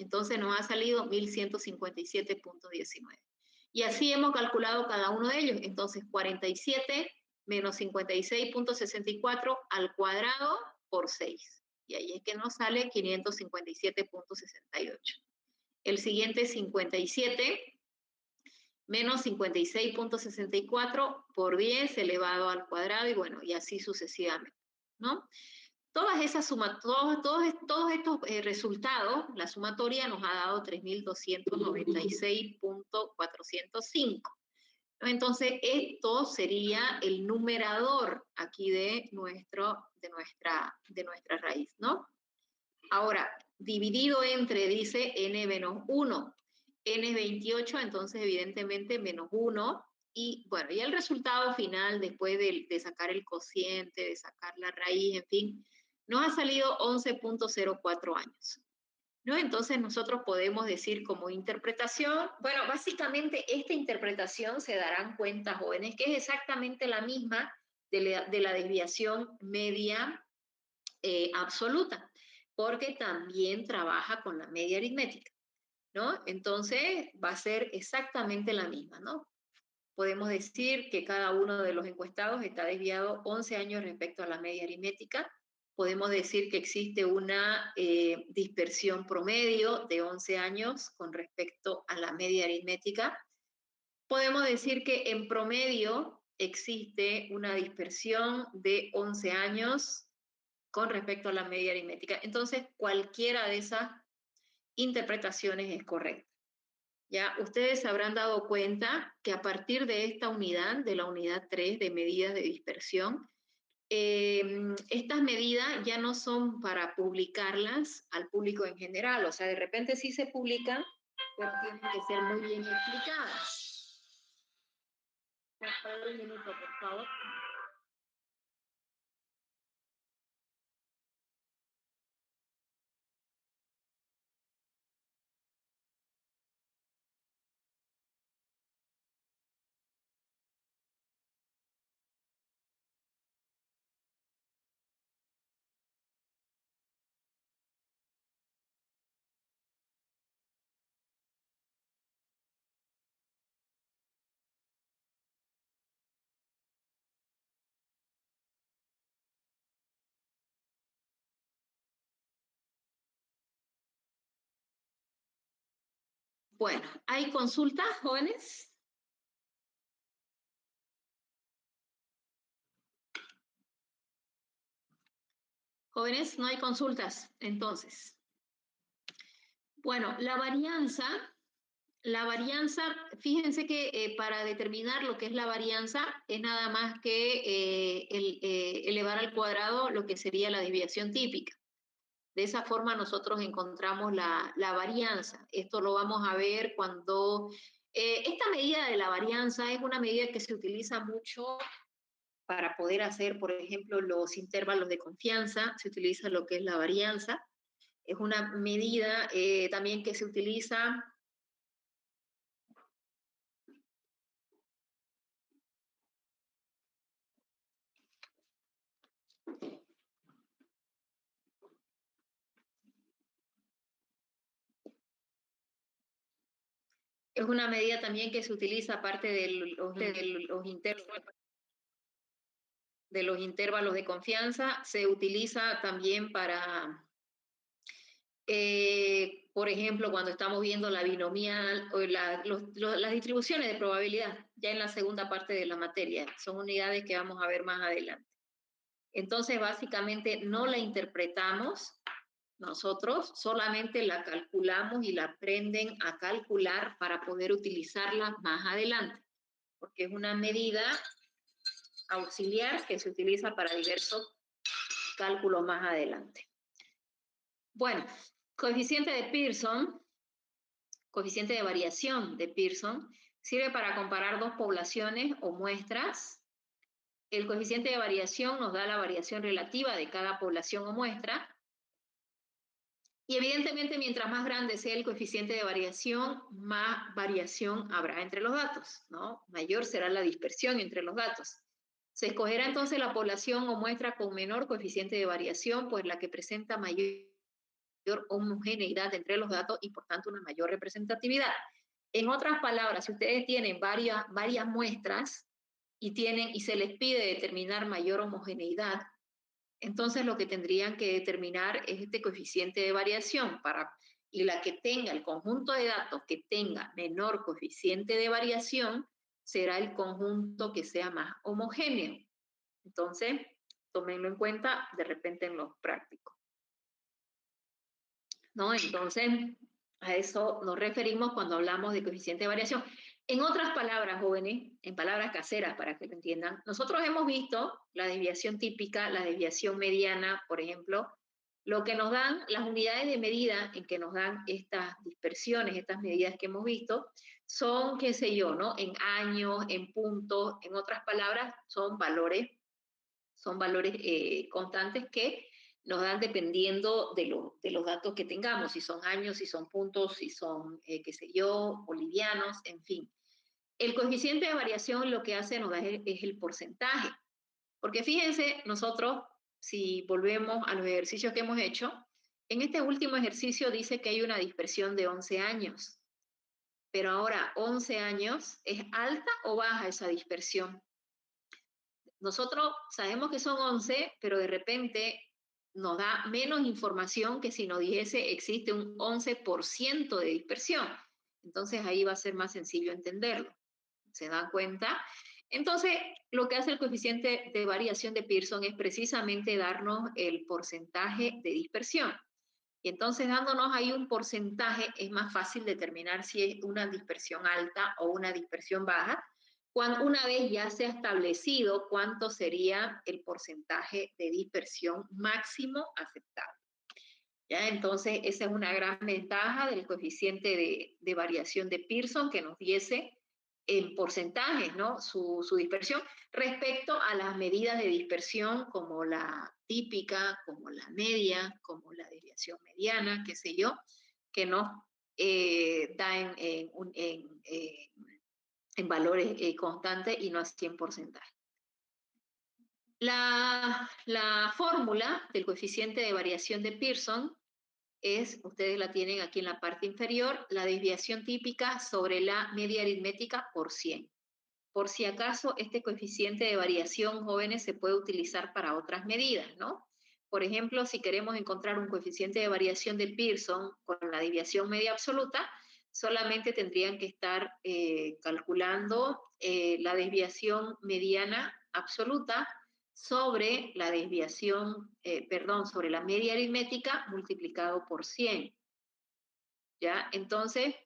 [SPEAKER 1] Entonces nos ha salido 1157.19. Y así hemos calculado cada uno de ellos. Entonces 47 menos 56.64 al cuadrado por 6. Y ahí es que nos sale 557.68. El siguiente 57 menos 56.64 por 10 elevado al cuadrado, y bueno, y así sucesivamente, ¿no? Todas esas sumas, todos estos resultados, la sumatoria nos ha dado 3.296.405. Entonces, esto sería el numerador aquí de nuestra raíz, ¿no? Ahora, dividido entre, dice n menos 1. N es 28, entonces evidentemente menos 1. Y bueno, y el resultado final, después de sacar el cociente, de sacar la raíz, en fin, nos ha salido 11.04 años. ¿No? Entonces nosotros podemos decir como interpretación, bueno, básicamente esta interpretación se darán cuenta, jóvenes, que es exactamente la misma de la desviación media absoluta, porque también trabaja con la media aritmética, ¿no? Entonces va a ser exactamente la misma, ¿no? Podemos decir que cada uno de los encuestados está desviado 11 años respecto a la media aritmética. Podemos decir que existe una dispersión promedio de 11 años con respecto a la media aritmética. Podemos decir que en promedio existe una dispersión de 11 años con respecto a la media aritmética. Entonces, cualquiera de esas interpretaciones es correcta. Ya ustedes se habrán dado cuenta que a partir de esta unidad, de la unidad 3 de medidas de dispersión, estas medidas ya no son para publicarlas al público en general, o sea, de repente sí se publican, pero tienen que ser muy bien explicadas. Un minuto, por favor. Bueno, ¿hay consultas, jóvenes? Jóvenes, no hay consultas, entonces. Bueno, la varianza, fíjense que para determinar lo que es la varianza es nada más que elevar al cuadrado lo que sería la desviación típica. De esa forma nosotros encontramos la varianza. Esto lo vamos a ver cuando... esta medida de la varianza es una medida que se utiliza mucho para poder hacer, por ejemplo, los intervalos de confianza. Se utiliza lo que es la varianza. Es una medida también que se utiliza aparte de los intervalos de confianza, se utiliza también para, por ejemplo, cuando estamos viendo la binomial o las distribuciones de probabilidad, ya en la segunda parte de la materia. Son unidades que vamos a ver más adelante. Entonces, básicamente, no la interpretamos nosotros, solamente la calculamos y la aprenden a calcular para poder utilizarla más adelante, porque es una medida auxiliar que se utiliza para diversos cálculos más adelante. Bueno, coeficiente de Pearson, coeficiente de variación de Pearson, sirve para comparar dos poblaciones o muestras. El coeficiente de variación nos da la variación relativa de cada población o muestra. Y evidentemente, mientras más grande sea el coeficiente de variación, más variación habrá entre los datos, ¿no? Mayor será la dispersión entre los datos. Se escogerá entonces la población o muestra con menor coeficiente de variación, pues la que presenta mayor mayor homogeneidad entre los datos y por tanto una mayor representatividad. En otras palabras, si ustedes tienen varias muestras y se les pide determinar mayor homogeneidad, entonces lo que tendrían que determinar es este coeficiente de variación y la que tenga el conjunto de datos que tenga menor coeficiente de variación será el conjunto que sea más homogéneo. Entonces, tómenlo en cuenta de repente en los prácticos, ¿no? Entonces, a eso nos referimos cuando hablamos de coeficiente de variación. En otras palabras, jóvenes, en palabras caseras para que lo entiendan, nosotros hemos visto la desviación típica, la desviación mediana, por ejemplo, lo que nos dan las unidades de medida en que nos dan estas dispersiones, estas medidas que hemos visto, son, qué sé yo, ¿no? En años, en puntos, en otras palabras, son valores constantes que nos dan dependiendo de los datos que tengamos, si son años, si son puntos, si son, qué sé yo, bolivianos, en fin. El coeficiente de variación lo que hace nos da es el porcentaje, porque fíjense, nosotros, si volvemos a los ejercicios que hemos hecho, en este último ejercicio dice que hay una dispersión de 11 años, pero ahora 11 años, ¿es alta o baja esa dispersión? Nosotros sabemos que son 11, pero de repente nos da menos información que si nos dijese existe un 11% de dispersión. Entonces ahí va a ser más sencillo entenderlo. ¿Se dan cuenta? Entonces, lo que hace el coeficiente de variación de Pearson es precisamente darnos el porcentaje de dispersión. Y entonces, dándonos ahí un porcentaje, es más fácil determinar si es una dispersión alta o una dispersión baja, cuando una vez ya se ha establecido cuánto sería el porcentaje de dispersión máximo aceptable. ¿Ya? Entonces, esa es una gran ventaja del coeficiente de variación de Pearson, que nos diese en porcentajes, ¿no? Su dispersión respecto a las medidas de dispersión como la típica, como la media, como la desviación mediana, qué sé yo, que nos da en valores constantes y no así en porcentaje. La fórmula del coeficiente de variación de Pearson ustedes la tienen aquí en la parte inferior, la desviación típica sobre la media aritmética por 100. Por si acaso, este coeficiente de variación, jóvenes, se puede utilizar para otras medidas, ¿no? Por ejemplo, si queremos encontrar un coeficiente de variación de Pearson con la desviación media absoluta, solamente tendrían que estar calculando la desviación mediana absoluta sobre la desviación, sobre la media aritmética multiplicado por 100. ¿Ya? Entonces,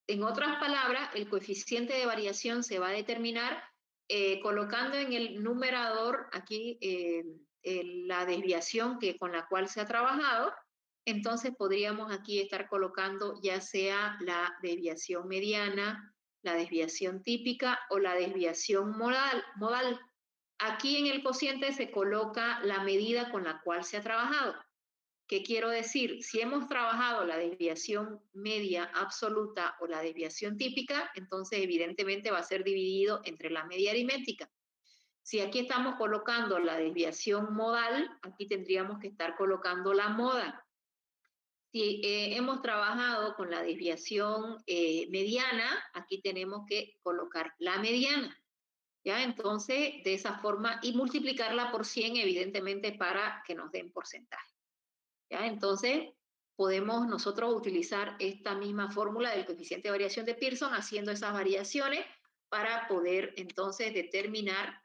[SPEAKER 1] en otras palabras, el coeficiente de variación se va a determinar colocando en el numerador aquí la desviación con la cual se ha trabajado. Entonces podríamos aquí estar colocando ya sea la desviación mediana, la desviación típica o la desviación modal. Aquí en el cociente se coloca la medida con la cual se ha trabajado. ¿Qué quiero decir? Si hemos trabajado la desviación media absoluta o la desviación típica, entonces evidentemente va a ser dividido entre la media aritmética. Si aquí estamos colocando la desviación modal, aquí tendríamos que estar colocando la moda. Si hemos trabajado con la desviación mediana, aquí tenemos que colocar la mediana. ¿Ya? Entonces, de esa forma, y multiplicarla por 100, evidentemente, para que nos den porcentaje. ¿Ya? Entonces, podemos nosotros utilizar esta misma fórmula del coeficiente de variación de Pearson haciendo esas variaciones para poder entonces determinar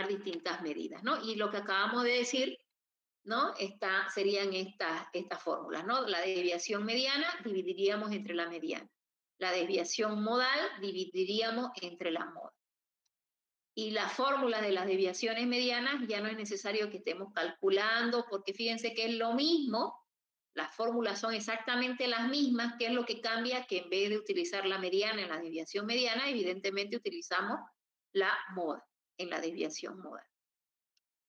[SPEAKER 1] distintas medidas, ¿no? Y lo que acabamos de decir, ¿no? Serían estas fórmulas, ¿no? La desviación mediana dividiríamos entre la mediana. La desviación modal dividiríamos entre la moda. Y las fórmulas de las desviaciones medianas ya no es necesario que estemos calculando, porque fíjense que es lo mismo, las fórmulas son exactamente las mismas, que es lo que cambia, que en vez de utilizar la mediana en la desviación mediana, evidentemente utilizamos la moda en la desviación modal.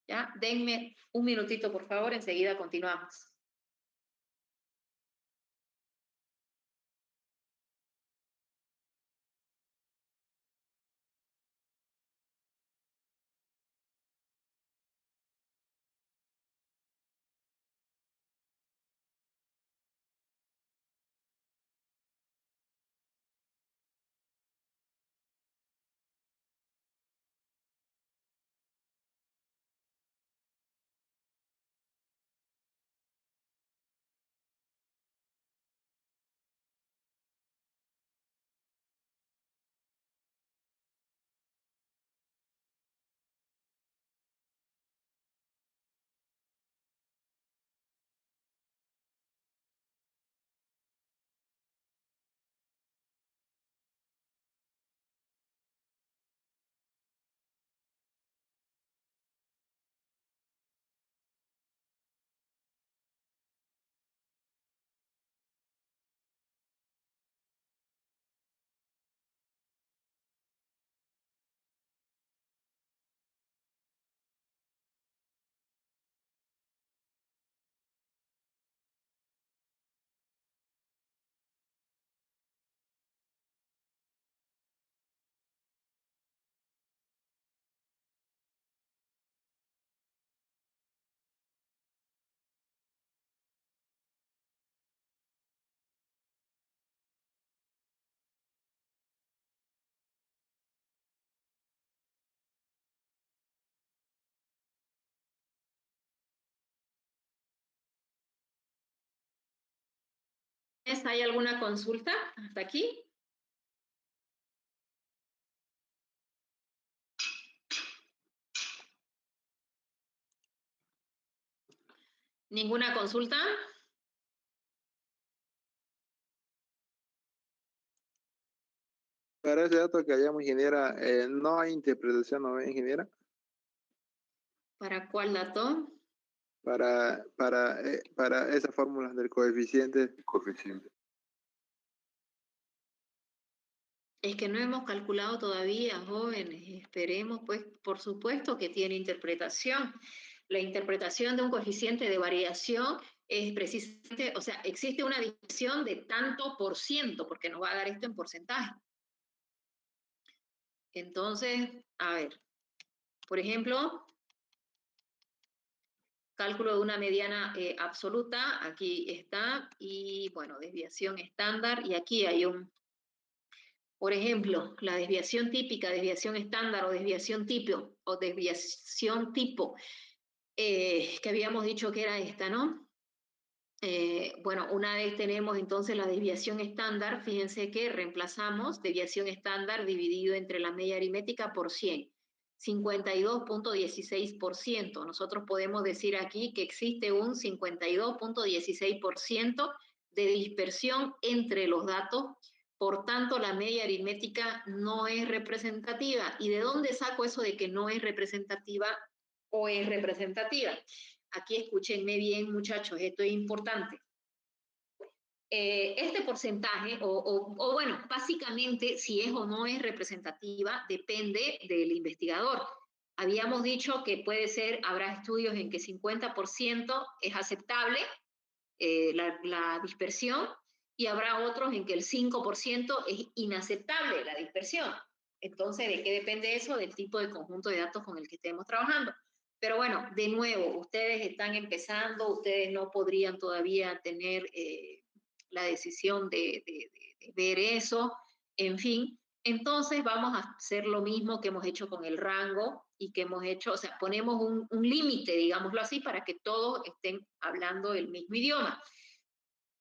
[SPEAKER 1] ¿Ya? Denme un minutito, por favor, enseguida continuamos. ¿Hay alguna consulta hasta aquí? ¿Ninguna consulta?
[SPEAKER 3] Para ese dato que hayamos, ingeniera, no hay interpretación, ¿no ve, ingeniera?
[SPEAKER 1] ¿Para cuál dato?
[SPEAKER 3] Para esas fórmulas del coeficiente.
[SPEAKER 1] Es que no hemos calculado todavía, jóvenes. Esperemos, pues, por supuesto que tiene interpretación. La interpretación de un coeficiente de variación es precisamente, o sea, existe una división de tanto por ciento, porque nos va a dar esto en porcentaje. Entonces, a ver, por ejemplo, cálculo de una mediana absoluta, aquí está, y bueno, desviación estándar, y aquí hay por ejemplo, la desviación típica, desviación estándar o desviación tipo, que habíamos dicho que era esta, ¿no? Bueno, una vez tenemos entonces la desviación estándar, fíjense que reemplazamos desviación estándar dividido entre la media aritmética por 100, 52.16%. Nosotros podemos decir aquí que existe un 52.16% de dispersión entre los datos, por tanto la media aritmética no es representativa. ¿Y de dónde saco eso de que no es representativa o es representativa? Aquí escúchenme bien, muchachos, esto es importante. Este porcentaje, o bueno, básicamente si es o no es representativa, depende del investigador. Habíamos dicho que puede ser, habrá estudios en que 50% es aceptable la dispersión, y habrá otros en que el 5% es inaceptable la dispersión. Entonces, ¿de qué depende eso? Del tipo de conjunto de datos con el que estemos trabajando. Pero bueno, de nuevo, ustedes están empezando, ustedes no podrían todavía tener la decisión de ver eso, en fin. Entonces vamos a hacer lo mismo que hemos hecho con el rango y que hemos hecho, o sea, ponemos un límite, digámoslo así, para que todos estén hablando el mismo idioma.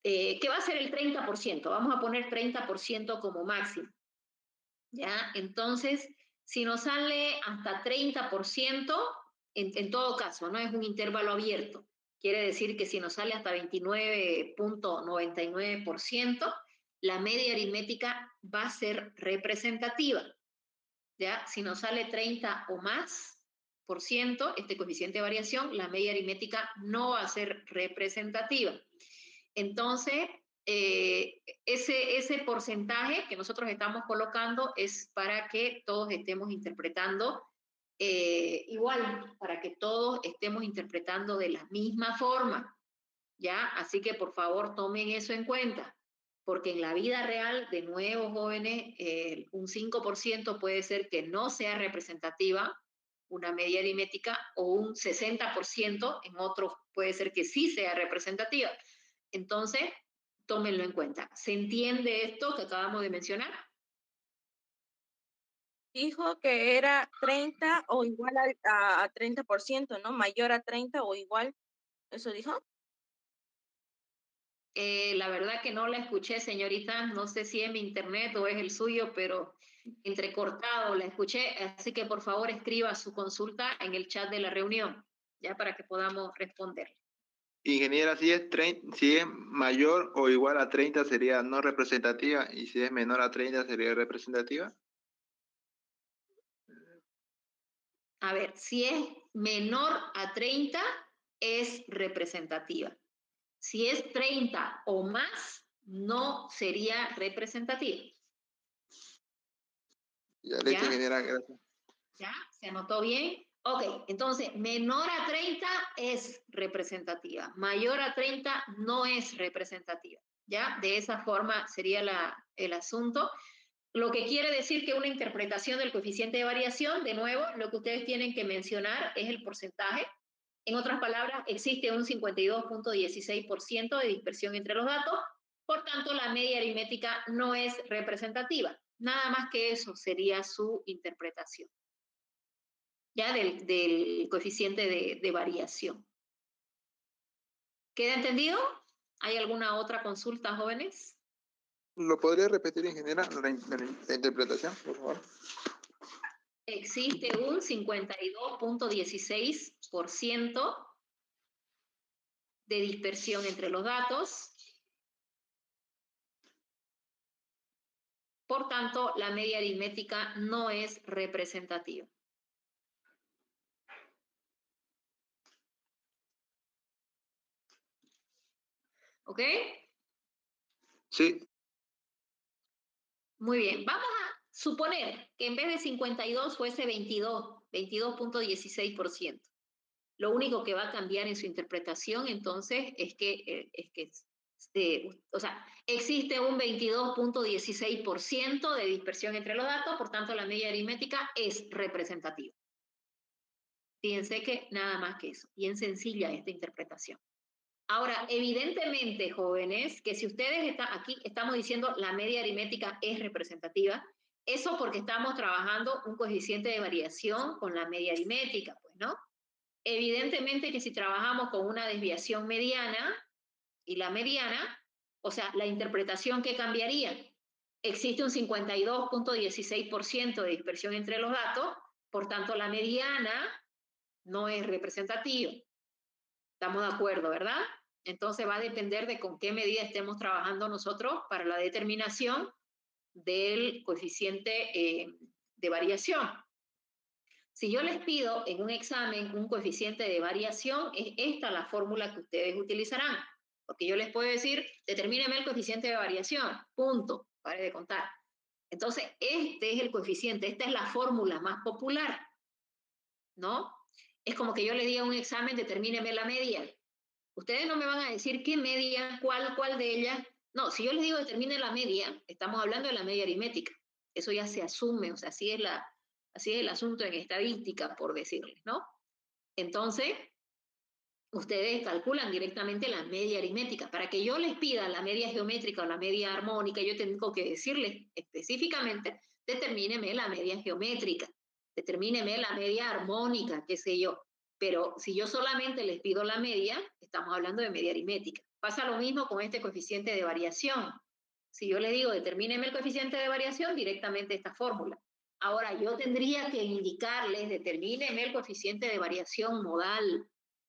[SPEAKER 1] ¿Qué va a ser el 30%? Vamos a poner 30% como máximo. ¿Ya? Entonces, si nos sale hasta 30%, en todo caso, no es un intervalo abierto. Quiere decir que si nos sale hasta 29.99%, la media aritmética va a ser representativa. ¿Ya? Si nos sale 30 o más por ciento, este coeficiente de variación, la media aritmética no va a ser representativa. Entonces, ese porcentaje que nosotros estamos colocando es para que todos estemos interpretando igual, para que todos estemos interpretando de la misma forma, ¿ya? Así que por favor tomen eso en cuenta, porque en la vida real, de nuevo, jóvenes, un 5% puede ser que no sea representativa, una media aritmética, o un 60% en otros puede ser que sí sea representativa. Entonces, tómenlo en cuenta. ¿Se entiende esto que acabamos de mencionar?
[SPEAKER 6] Dijo que era 30 o igual a 30%, ¿no? Mayor a 30 o igual. ¿Eso dijo?
[SPEAKER 1] La verdad que no la escuché, señorita. No sé si es mi internet o es el suyo, pero entrecortado la escuché. Así que por favor escriba su consulta en el chat de la reunión, ya para que podamos responder.
[SPEAKER 3] Ingeniera, si es mayor o igual a 30 sería no representativa, y si es menor a 30 sería representativa.
[SPEAKER 1] A ver, si es menor a 30, es representativa. Si es 30 o más, no sería representativa.
[SPEAKER 3] Ya, listo, ingeniera, gracias.
[SPEAKER 1] ¿Ya? ¿Se anotó bien? Ok, entonces, menor a 30 es representativa, mayor a 30 no es representativa, ¿ya? De esa forma sería el asunto. Lo que quiere decir que una interpretación del coeficiente de variación, de nuevo, lo que ustedes tienen que mencionar es el porcentaje. En otras palabras, existe un 52.16% de dispersión entre los datos, por tanto, la media aritmética no es representativa. Nada más que eso sería su interpretación, ya del coeficiente de variación. ¿Queda entendido? ¿Hay alguna otra consulta, jóvenes?
[SPEAKER 3] ¿Lo podría repetir, ingeniera, la interpretación, por favor?
[SPEAKER 1] Existe un 52.16% de dispersión entre los datos. Por tanto, la media aritmética no es representativa. ¿Ok?
[SPEAKER 3] Sí.
[SPEAKER 1] Muy bien. Vamos a suponer que en vez de 52 fuese 22.16%. Lo único que va a cambiar en su interpretación, entonces, es que o sea, existe un 22.16% de dispersión entre los datos, por tanto, la media aritmética es representativa. Fíjense que nada más que eso, bien sencilla esta interpretación. Ahora, evidentemente, jóvenes, que si ustedes aquí estamos diciendo la media aritmética es representativa, eso porque estamos trabajando un coeficiente de variación con la media aritmética, pues, ¿no? Evidentemente que si trabajamos con una desviación mediana y la mediana, o sea, la interpretación que cambiaría, existe un 52.16% de dispersión entre los datos, por tanto la mediana no es representativa. ¿Estamos de acuerdo, verdad? Entonces va a depender de con qué medida estemos trabajando nosotros para la determinación del coeficiente de variación. Si yo les pido en un examen un coeficiente de variación, es esta la fórmula que ustedes utilizarán. Porque yo les puedo decir, determíneme el coeficiente de variación, punto, pare de contar. Entonces, este es el coeficiente, esta es la fórmula más popular, ¿no? Es como que yo le diga en un examen, determíneme la media. Ustedes no me van a decir qué media, cuál de ellas. No, si yo les digo determine la media, estamos hablando de la media aritmética. Eso ya se asume, o sea, así es el asunto en estadística, por decirles, ¿no? Entonces, ustedes calculan directamente la media aritmética. Para que yo les pida la media geométrica o la media armónica, yo tengo que decirles específicamente, determíneme la media geométrica, determíneme la media armónica, qué sé yo. Pero si yo solamente les pido la media, estamos hablando de media aritmética. Pasa lo mismo con este coeficiente de variación. Si yo les digo, determíneme el coeficiente de variación, directamente esta fórmula. Ahora, yo tendría que indicarles, determíneme el coeficiente de variación modal,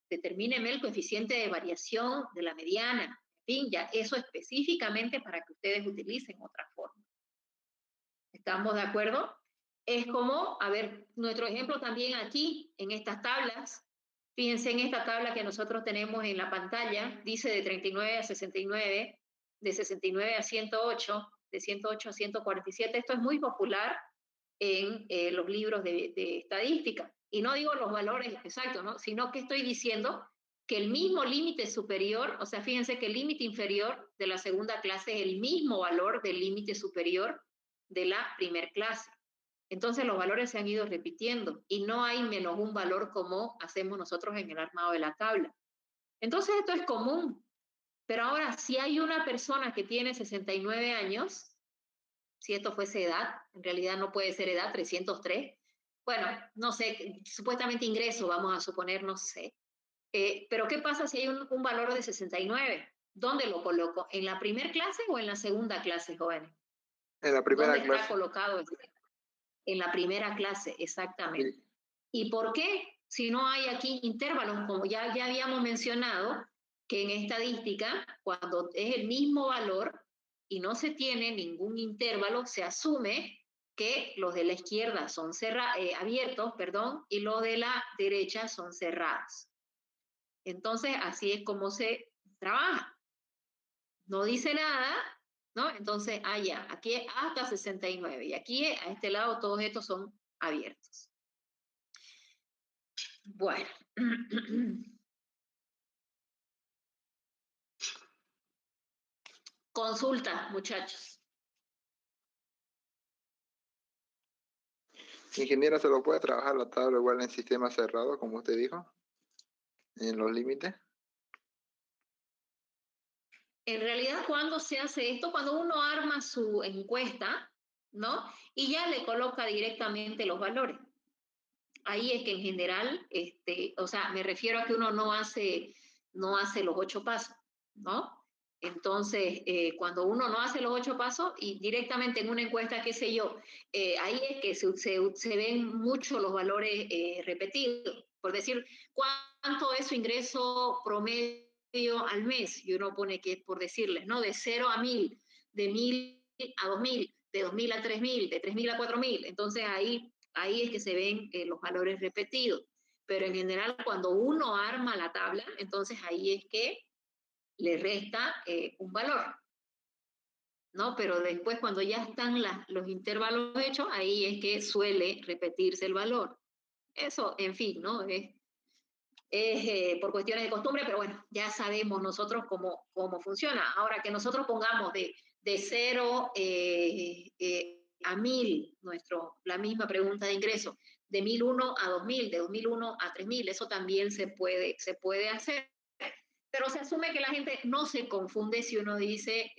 [SPEAKER 1] determíneme el coeficiente de variación de la mediana. En fin, ya eso específicamente para que ustedes utilicen otra forma. ¿Estamos de acuerdo? Es como, a ver, nuestro ejemplo también aquí, en estas tablas. Fíjense en esta tabla que nosotros tenemos en la pantalla, dice de 39 a 69, de 69 a 108, de 108 a 147. Esto es muy popular en los libros de estadística. Y no digo los valores exactos, ¿no? Sino que estoy diciendo que el mismo límite superior, o sea, fíjense que el límite inferior de la segunda clase es el mismo valor del límite superior de la primer clase. Entonces los valores se han ido repitiendo y no hay menos un valor como hacemos nosotros en el armado de la tabla. Entonces esto es común. Pero ahora, si hay una persona que tiene 69 años, si esto fuese edad, en realidad no puede ser edad, 303, bueno, no sé, supuestamente ingreso, vamos a suponer, no sé. Pero ¿qué pasa si hay un valor de 69? ¿Dónde lo coloco? ¿En la primera clase o en la segunda clase, jóvenes?
[SPEAKER 3] En la primera
[SPEAKER 1] ¿Dónde
[SPEAKER 3] clase.
[SPEAKER 1] está colocado? En la primera clase, exactamente.
[SPEAKER 3] Sí.
[SPEAKER 1] ¿Y por qué? Si no hay aquí intervalos, como ya habíamos mencionado, que en estadística, cuando es el mismo valor y no se tiene ningún intervalo, se asume que los de la izquierda son abiertos, y los de la derecha son cerrados. Entonces, así es como se trabaja. No dice nada, ¿no? Entonces, allá, aquí es hasta 69 y aquí a este lado todos estos son abiertos. Bueno. Consulta, muchachos.
[SPEAKER 3] Ingeniera, ¿se lo puede trabajar la tabla igual en sistema cerrado, como usted dijo? En los límites.
[SPEAKER 1] En realidad, ¿cuándo se hace esto? Cuando uno arma su encuesta, ¿no? Y ya le coloca directamente los valores. Ahí es que en general, o sea, me refiero a que uno no hace los 8 pasos, ¿no? Entonces, cuando uno no hace los 8 pasos y directamente en una encuesta, qué sé yo, ahí es que se ven mucho los valores repetidos. Por decir, ¿cuánto es su ingreso promedio al mes? Y uno pone que, por decirles, ¿no? De 0 a 1000, de 1000 a 2000, de 2000 a 3000, de 3000 a 4000. Entonces ahí es que se ven los valores repetidos. Pero en general, cuando uno arma la tabla, entonces ahí es que le resta un valor, ¿no? Pero después cuando ya están los intervalos hechos, ahí es que suele repetirse el valor. Eso, en fin, ¿no? Es por cuestiones de costumbre, pero bueno, ya sabemos nosotros cómo funciona. Ahora que nosotros pongamos de 0 a 1000, la misma pregunta de ingreso, de 1001 a 2000, de 2001 a 3000, eso también se puede hacer. Pero se asume que la gente no se confunde si uno dice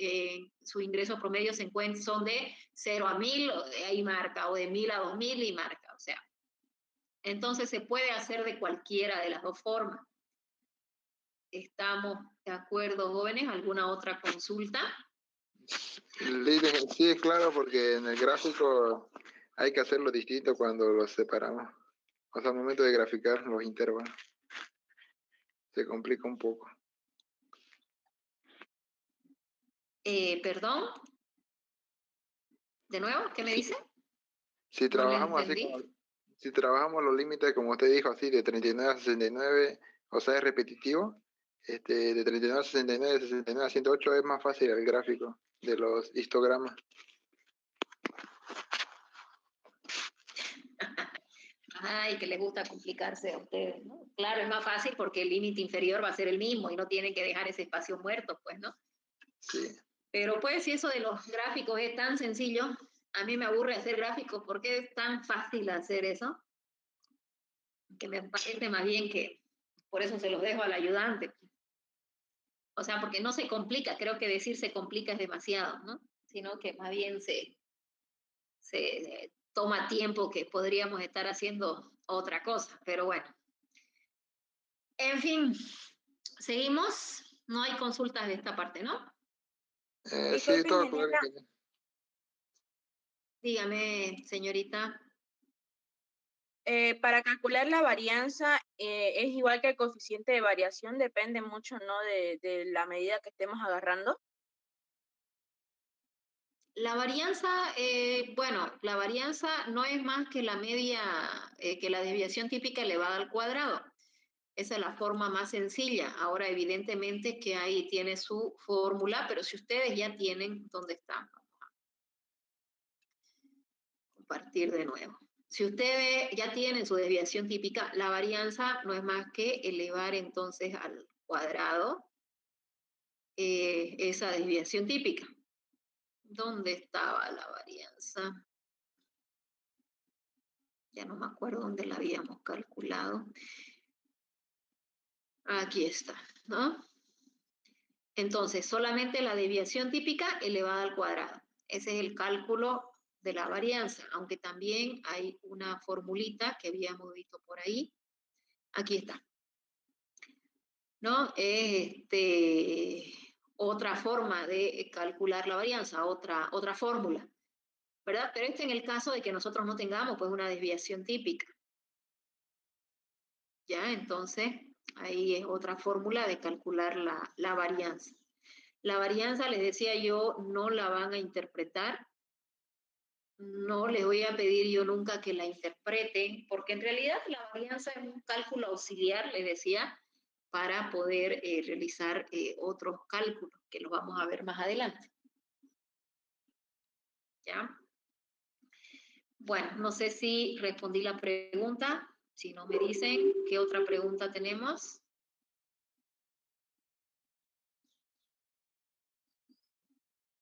[SPEAKER 1] su ingreso promedio son de 0 a 1000, ahí marca, o de 1000 a 2000 y marca. O sea, entonces se puede hacer de cualquiera de las dos formas. ¿Estamos de acuerdo, jóvenes? ¿Alguna otra consulta?
[SPEAKER 3] Líder, sí, es claro, porque en el gráfico hay que hacerlo distinto cuando los separamos. O sea, al momento de graficar los intervalos. Se complica un poco.
[SPEAKER 1] ¿Perdón? ¿De nuevo? ¿Qué me dice?
[SPEAKER 3] Si
[SPEAKER 1] No le
[SPEAKER 3] trabajamos así,
[SPEAKER 1] entendí.
[SPEAKER 3] si trabajamos los límites, como usted dijo, así de 39 a 69, o sea, es repetitivo, de 39 a 69, de 69 a 108 es más fácil el gráfico de los histogramas.
[SPEAKER 1] Ay, que les gusta complicarse a ustedes, ¿no? Claro, es más fácil porque el límite inferior va a ser el mismo y no tienen que dejar ese espacio muerto, pues, ¿no?
[SPEAKER 3] Sí.
[SPEAKER 1] Pero pues si eso de los gráficos es tan sencillo, a mí me aburre hacer gráficos porque es tan fácil hacer eso, que me parece más bien que por eso se los dejo al ayudante. O sea, porque no se complica, creo que decir se complica es demasiado, ¿no? Sino que más bien se toma tiempo que podríamos estar haciendo otra cosa, pero bueno. En fin, seguimos. No hay consultas de esta parte, ¿no?
[SPEAKER 3] Sí,
[SPEAKER 6] Disculpe,
[SPEAKER 3] todo claro.
[SPEAKER 6] ingeniera,
[SPEAKER 1] Dígame, señorita.
[SPEAKER 6] para calcular la varianza es igual que el coeficiente de variación, depende mucho, ¿no? de la medida que estemos agarrando.
[SPEAKER 1] La varianza, bueno, la varianza no es más que la media, que la desviación típica elevada al cuadrado. Esa es la forma más sencilla. Ahora, evidentemente que ahí tiene su fórmula, pero si ustedes ya tienen, ¿dónde está? Vamos a compartir de nuevo. Si ustedes ya tienen su desviación típica, la varianza no es más que elevar entonces al cuadrado esa desviación típica. ¿Dónde estaba la varianza? Ya no me acuerdo dónde la habíamos calculado. Aquí está, ¿no? Entonces, solamente la desviación típica elevada al cuadrado. Ese es el cálculo de la varianza, aunque también hay una formulita que habíamos visto por ahí. Aquí está, ¿no? Otra forma de calcular la varianza, otra fórmula, ¿verdad? Pero en el caso de que nosotros no tengamos pues una desviación típica. ¿Ya? Entonces, ahí es otra fórmula de calcular la varianza. La varianza, les decía yo, no la van a interpretar. No les voy a pedir yo nunca que la interpreten, porque en realidad la varianza es un cálculo auxiliar, les decía, para poder realizar otros cálculos, que los vamos a ver más adelante. ¿Ya? Bueno, no sé si respondí la pregunta. Si no me dicen, ¿qué otra pregunta tenemos?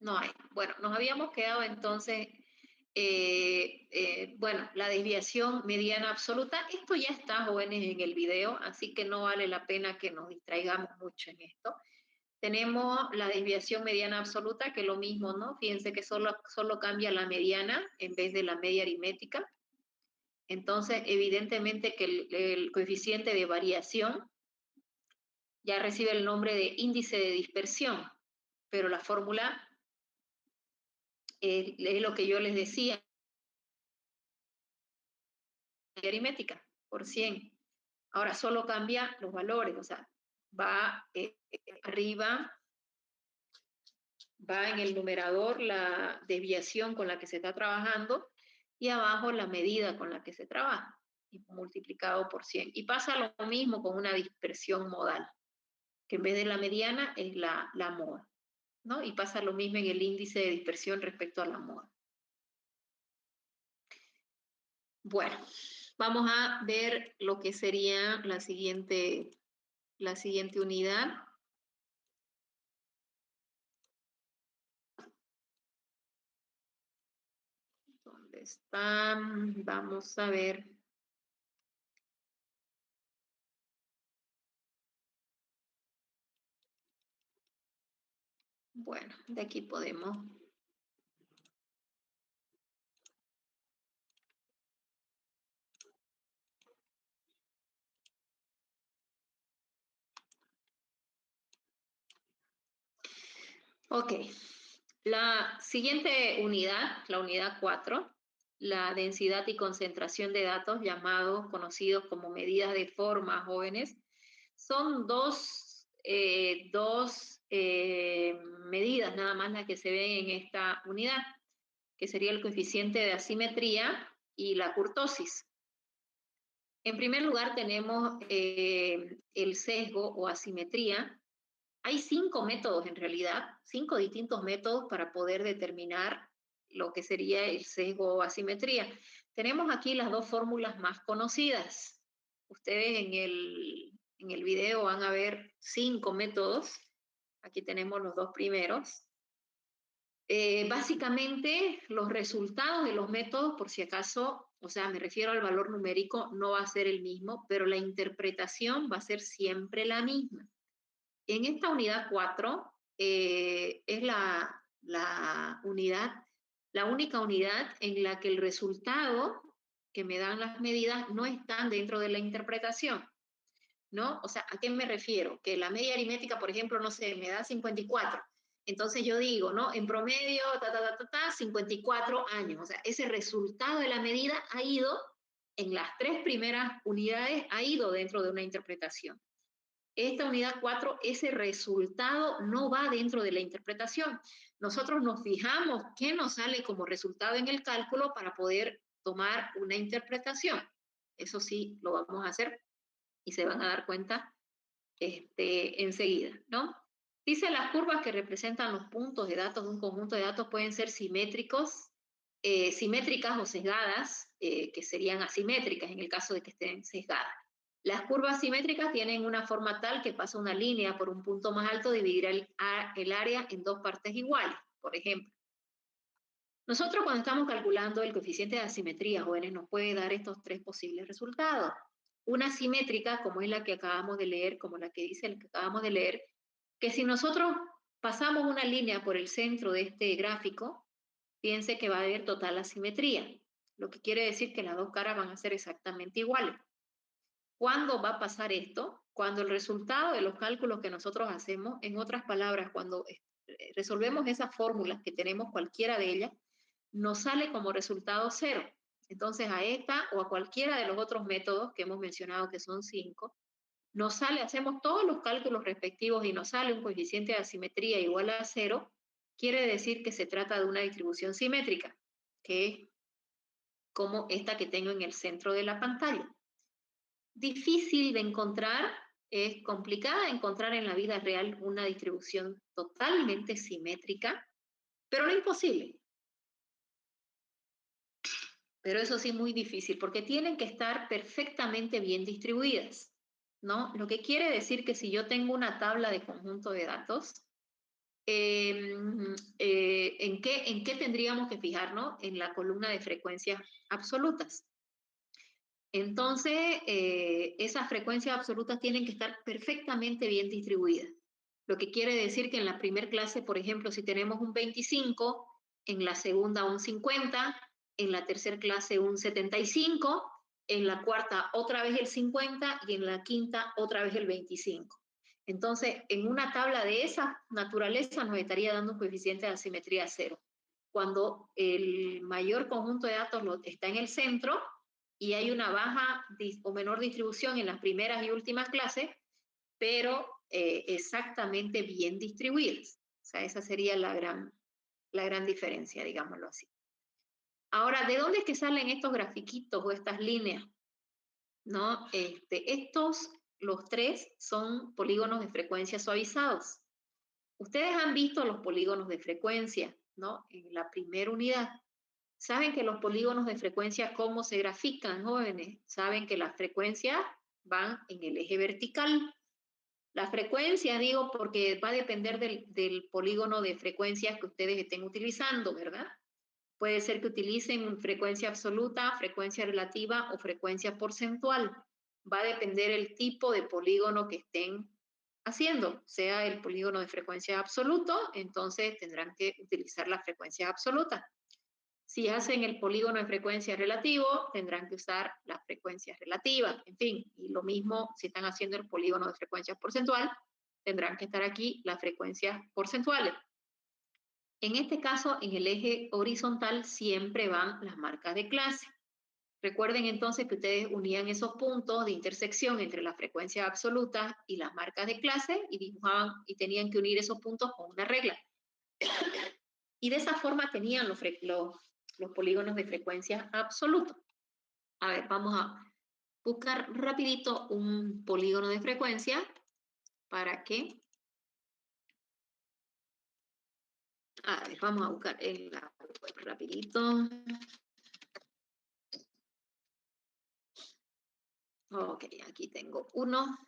[SPEAKER 1] No hay. Bueno, nos habíamos quedado entonces, bueno, la desviación mediana absoluta. Esto ya está, jóvenes, en el video, así que no vale la pena que nos distraigamos mucho en esto. Tenemos la desviación mediana absoluta, que es lo mismo, ¿no? Fíjense que solo cambia la mediana en vez de la media aritmética. Entonces, evidentemente que el coeficiente de variación ya recibe el nombre de índice de dispersión. pero la fórmula es lo que yo les decía, aritmética, por 100. Ahora solo cambia los valores, o sea, va arriba, va en el numerador la desviación con la que se está trabajando y abajo la medida con la que se trabaja, y multiplicado por 100. Y pasa lo mismo con una dispersión modal, que en vez de la mediana es la moda, ¿no? Y pasa lo mismo en el índice de dispersión respecto a la moda. Bueno, vamos a ver lo que sería la siguiente unidad. ¿Dónde están? Vamos a ver. Bueno, de aquí podemos. Ok, la siguiente unidad, la unidad 4, la densidad y concentración de datos, conocidos como medidas de forma, jóvenes, son dos medidas nada más las que se ven en esta unidad, que sería el coeficiente de asimetría y la kurtosis. En primer lugar tenemos el sesgo o asimetría. Hay 5 métodos en realidad, 5 distintos métodos para poder determinar lo que sería el sesgo o asimetría. Tenemos aquí las dos fórmulas más conocidas. Ustedes en el video van a ver 5 métodos. Aquí tenemos los dos primeros. Básicamente, los resultados de los métodos, por si acaso, o sea, me refiero al valor numérico, no va a ser el mismo, pero la interpretación va a ser siempre la misma. En esta unidad 4 es la única unidad en la que el resultado que me dan las medidas no están dentro de la interpretación, ¿no? O sea, ¿a qué me refiero? Que la media aritmética, por ejemplo, no sé, me da 54. Entonces yo digo, ¿no? En promedio, 54 años. O sea, ese resultado de la medida ha ido, en las 3 primeras unidades, ha ido dentro de una interpretación. Esta unidad 4, ese resultado no va dentro de la interpretación. Nosotros nos fijamos qué nos sale como resultado en el cálculo para poder tomar una interpretación. Eso sí, lo vamos a hacer y se van a dar cuenta enseguida, ¿no? Dice, las curvas que representan los puntos de datos de un conjunto de datos pueden ser simétricas o sesgadas, que serían asimétricas en el caso de que estén sesgadas. Las curvas simétricas tienen una forma tal que pasa una línea por un punto más alto, dividirá el área en 2 partes iguales, por ejemplo. Nosotros cuando estamos calculando el coeficiente de asimetría, jóvenes, nos puede dar estos 3 posibles resultados. Una simétrica, como es la que acabamos de leer, como la que dice el que acabamos de leer, que si nosotros pasamos una línea por el centro de este gráfico, fíjense que va a haber total asimetría, lo que quiere decir que las dos caras van a ser exactamente iguales. ¿Cuándo va a pasar esto? Cuando el resultado de los cálculos que nosotros hacemos, en otras palabras, cuando resolvemos esas fórmulas que tenemos cualquiera de ellas, nos sale como resultado 0. Entonces a esta o a cualquiera de los otros métodos que hemos mencionado, que son 5, nos sale, hacemos todos los cálculos respectivos y nos sale un coeficiente de asimetría igual a 0, quiere decir que se trata de una distribución simétrica, que es como esta que tengo en el centro de la pantalla. Difícil de encontrar, es complicada de encontrar en la vida real una distribución totalmente simétrica, pero no imposible. Pero eso sí muy difícil, porque tienen que estar perfectamente bien distribuidas, ¿no? Lo que quiere decir que si yo tengo una tabla de conjunto de datos, ¿en qué tendríamos que fijarnos? En la columna de frecuencias absolutas. Entonces, esas frecuencias absolutas tienen que estar perfectamente bien distribuidas. Lo que quiere decir que en la primera clase, por ejemplo, si tenemos un 25, en la segunda un 50, en la tercera clase un 75, en la cuarta otra vez el 50 y en la quinta otra vez el 25. Entonces, en una tabla de esa naturaleza nos estaría dando un coeficiente de asimetría 0. Cuando el mayor conjunto de datos está en el centro y hay una baja o menor distribución en las primeras y últimas clases, pero exactamente bien distribuidas. O sea, esa sería la gran diferencia, digámoslo así. Ahora, ¿de dónde es que salen estos grafiquitos o estas líneas? ¿No? Los tres son polígonos de frecuencia suavizados. Ustedes han visto los polígonos de frecuencia, ¿no? En la primera unidad. ¿Saben que los polígonos de frecuencia cómo se grafican, jóvenes? Saben que las frecuencias van en el eje vertical. La frecuencia, digo, porque va a depender del polígono de frecuencias que ustedes estén utilizando, ¿verdad? Puede ser que utilicen frecuencia absoluta, frecuencia relativa o frecuencia porcentual. Va a depender el tipo de polígono que estén haciendo. Sea el polígono de frecuencia absoluto, entonces tendrán que utilizar la frecuencia absoluta. Si hacen el polígono de frecuencia relativo, tendrán que usar la frecuencia relativa. En fin, y lo mismo si están haciendo el polígono de frecuencia porcentual, tendrán que estar aquí las frecuencias porcentuales. En este caso, en el eje horizontal siempre van las marcas de clase. Recuerden entonces que ustedes unían esos puntos de intersección entre la frecuencia absoluta y las marcas de clase y dibujaban y tenían que unir esos puntos con una regla. Y de esa forma tenían los polígonos de frecuencia absoluta. A ver, vamos a buscar rapidito un polígono de frecuencia para que... A ver, vamos a buscar en la web rapidito. Ok, aquí tengo uno.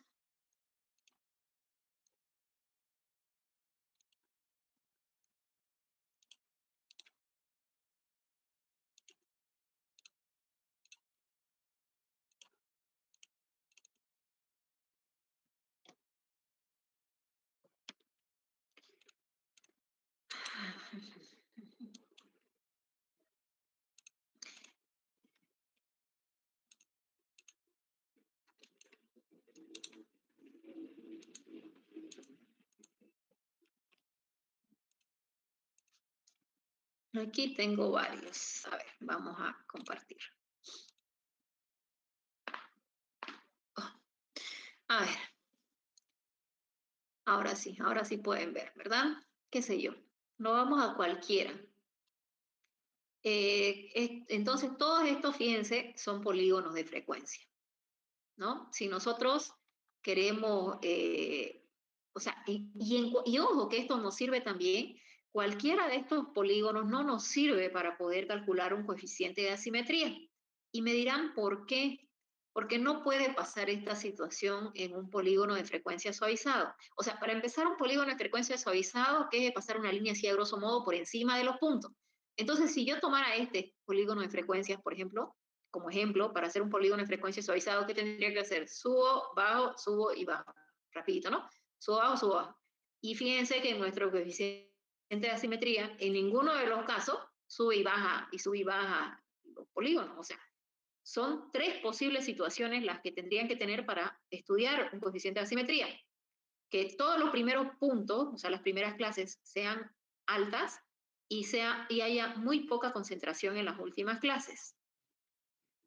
[SPEAKER 1] Aquí tengo varios. A ver, vamos a compartir. Oh. A ver. Ahora sí pueden ver, ¿verdad? ¿Qué sé yo? No vamos a cualquiera. Entonces, todos estos, fíjense, son polígonos de frecuencia, ¿no? Si nosotros queremos, o sea, y ojo que esto nos sirve también, cualquiera de estos polígonos no nos sirve para poder calcular un coeficiente de asimetría. Y me dirán, ¿por qué? Porque no puede pasar esta situación en un polígono de frecuencia suavizado. O sea, para empezar un polígono de frecuencia suavizado, ¿qué es pasar una línea así a grosso modo por encima de los puntos? Entonces, si yo tomara este polígono de frecuencias, por ejemplo, como ejemplo, para hacer un polígono de frecuencia suavizado, ¿qué tendría que hacer? Subo y bajo. Rapidito, ¿no? Subo, bajo. Y fíjense que en nuestro coeficiente de asimetría, en ninguno de los casos, sube y baja los polígonos. O sea, son tres posibles situaciones las que tendrían que tener para estudiar un coeficiente de asimetría. Que todos los primeros puntos, o sea, las primeras clases, sean altas y haya muy poca concentración en las últimas clases.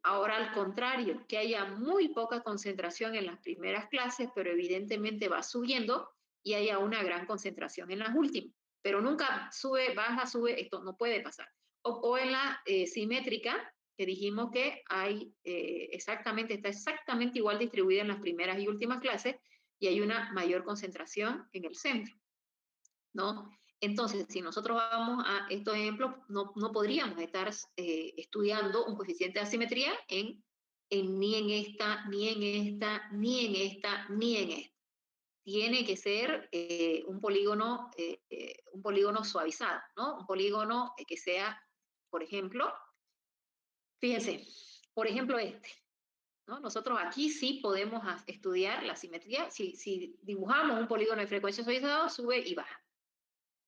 [SPEAKER 1] Ahora, al contrario, que haya muy poca concentración en las primeras clases, pero evidentemente va subiendo y haya una gran concentración en las últimas. Pero nunca sube, baja, sube, esto no puede pasar. O en la simétrica, que dijimos que hay está exactamente igual distribuida en las primeras y últimas clases y hay una mayor concentración en el centro, ¿no? Entonces, si nosotros vamos a estos ejemplos, no podríamos estar estudiando un coeficiente de asimetría ni en esta, ni en esta, ni en esta, ni en esta. Tiene que ser un polígono suavizado, ¿no? Un polígono que sea, por ejemplo, fíjense, por ejemplo ¿no? Nosotros aquí sí podemos estudiar la simetría. Si dibujamos un polígono de frecuencia suavizado, sube y baja.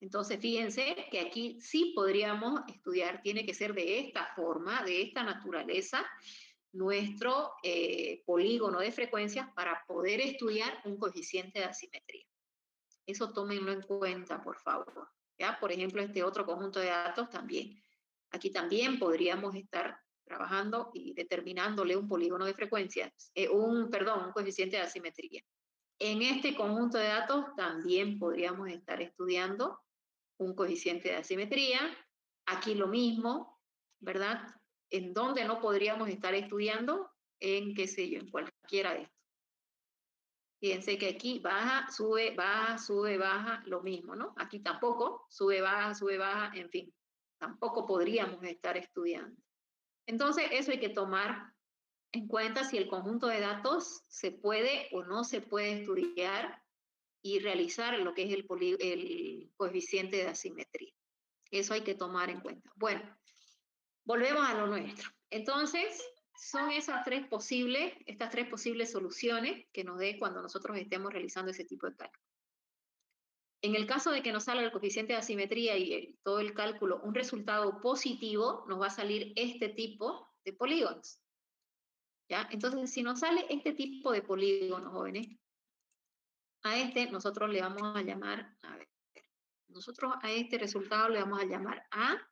[SPEAKER 1] Entonces, fíjense que aquí sí podríamos estudiar, tiene que ser de esta forma, de esta naturaleza, nuestro polígono de frecuencias para poder estudiar un coeficiente de asimetría. Eso tómenlo en cuenta, por favor. ¿Ya? Por ejemplo, este otro conjunto de datos también. Aquí también podríamos estar trabajando y determinándole un polígono de frecuencias, un coeficiente de asimetría. En este conjunto de datos también podríamos estar estudiando un coeficiente de asimetría. Aquí lo mismo, ¿verdad? ¿En dónde no podríamos estar estudiando? En, qué sé yo, en cualquiera de estos. Fíjense que aquí baja, sube, baja, lo mismo, ¿no? Aquí tampoco, sube, baja, en fin. Tampoco podríamos estar estudiando. Entonces, eso hay que tomar en cuenta si el conjunto de datos se puede o no se puede estudiar y realizar lo que es el coeficiente de asimetría. Eso hay que tomar en cuenta. Bueno, volvemos a lo nuestro. Entonces, son estas tres posibles soluciones que nos dé cuando nosotros estemos realizando ese tipo de cálculo. En el caso de que nos salga el coeficiente de asimetría y todo el cálculo un resultado positivo, nos va a salir este tipo de polígonos. ¿Ya? Entonces, si nos sale este tipo de polígonos, jóvenes, a este nosotros le vamos a llamar, a ver, nosotros a este resultado le vamos a llamar A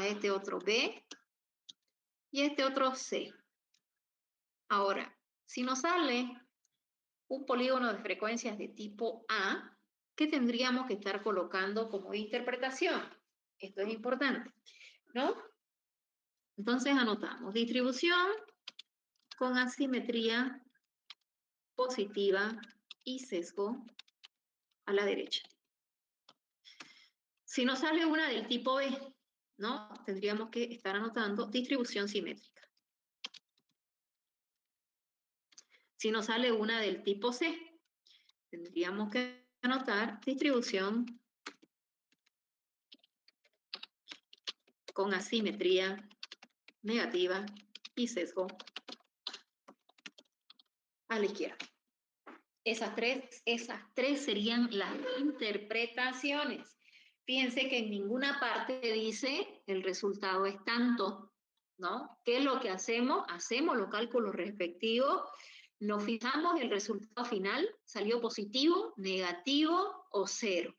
[SPEAKER 1] este otro B, y este otro C. Ahora, si nos sale un polígono de frecuencias de tipo A, ¿qué tendríamos que estar colocando como interpretación? Esto es importante, ¿no? Entonces anotamos distribución con asimetría positiva y sesgo a la derecha. Si nos sale una del tipo B, ¿no? Tendríamos que estar anotando distribución simétrica. Si nos sale una del tipo C, tendríamos que anotar distribución con asimetría negativa y sesgo a la izquierda. Esas tres serían las interpretaciones. Fíjense que en ninguna parte dice el resultado es tanto, ¿no? ¿Qué es lo que hacemos? Hacemos los cálculos respectivos, nos fijamos el resultado final, salió positivo, negativo o cero.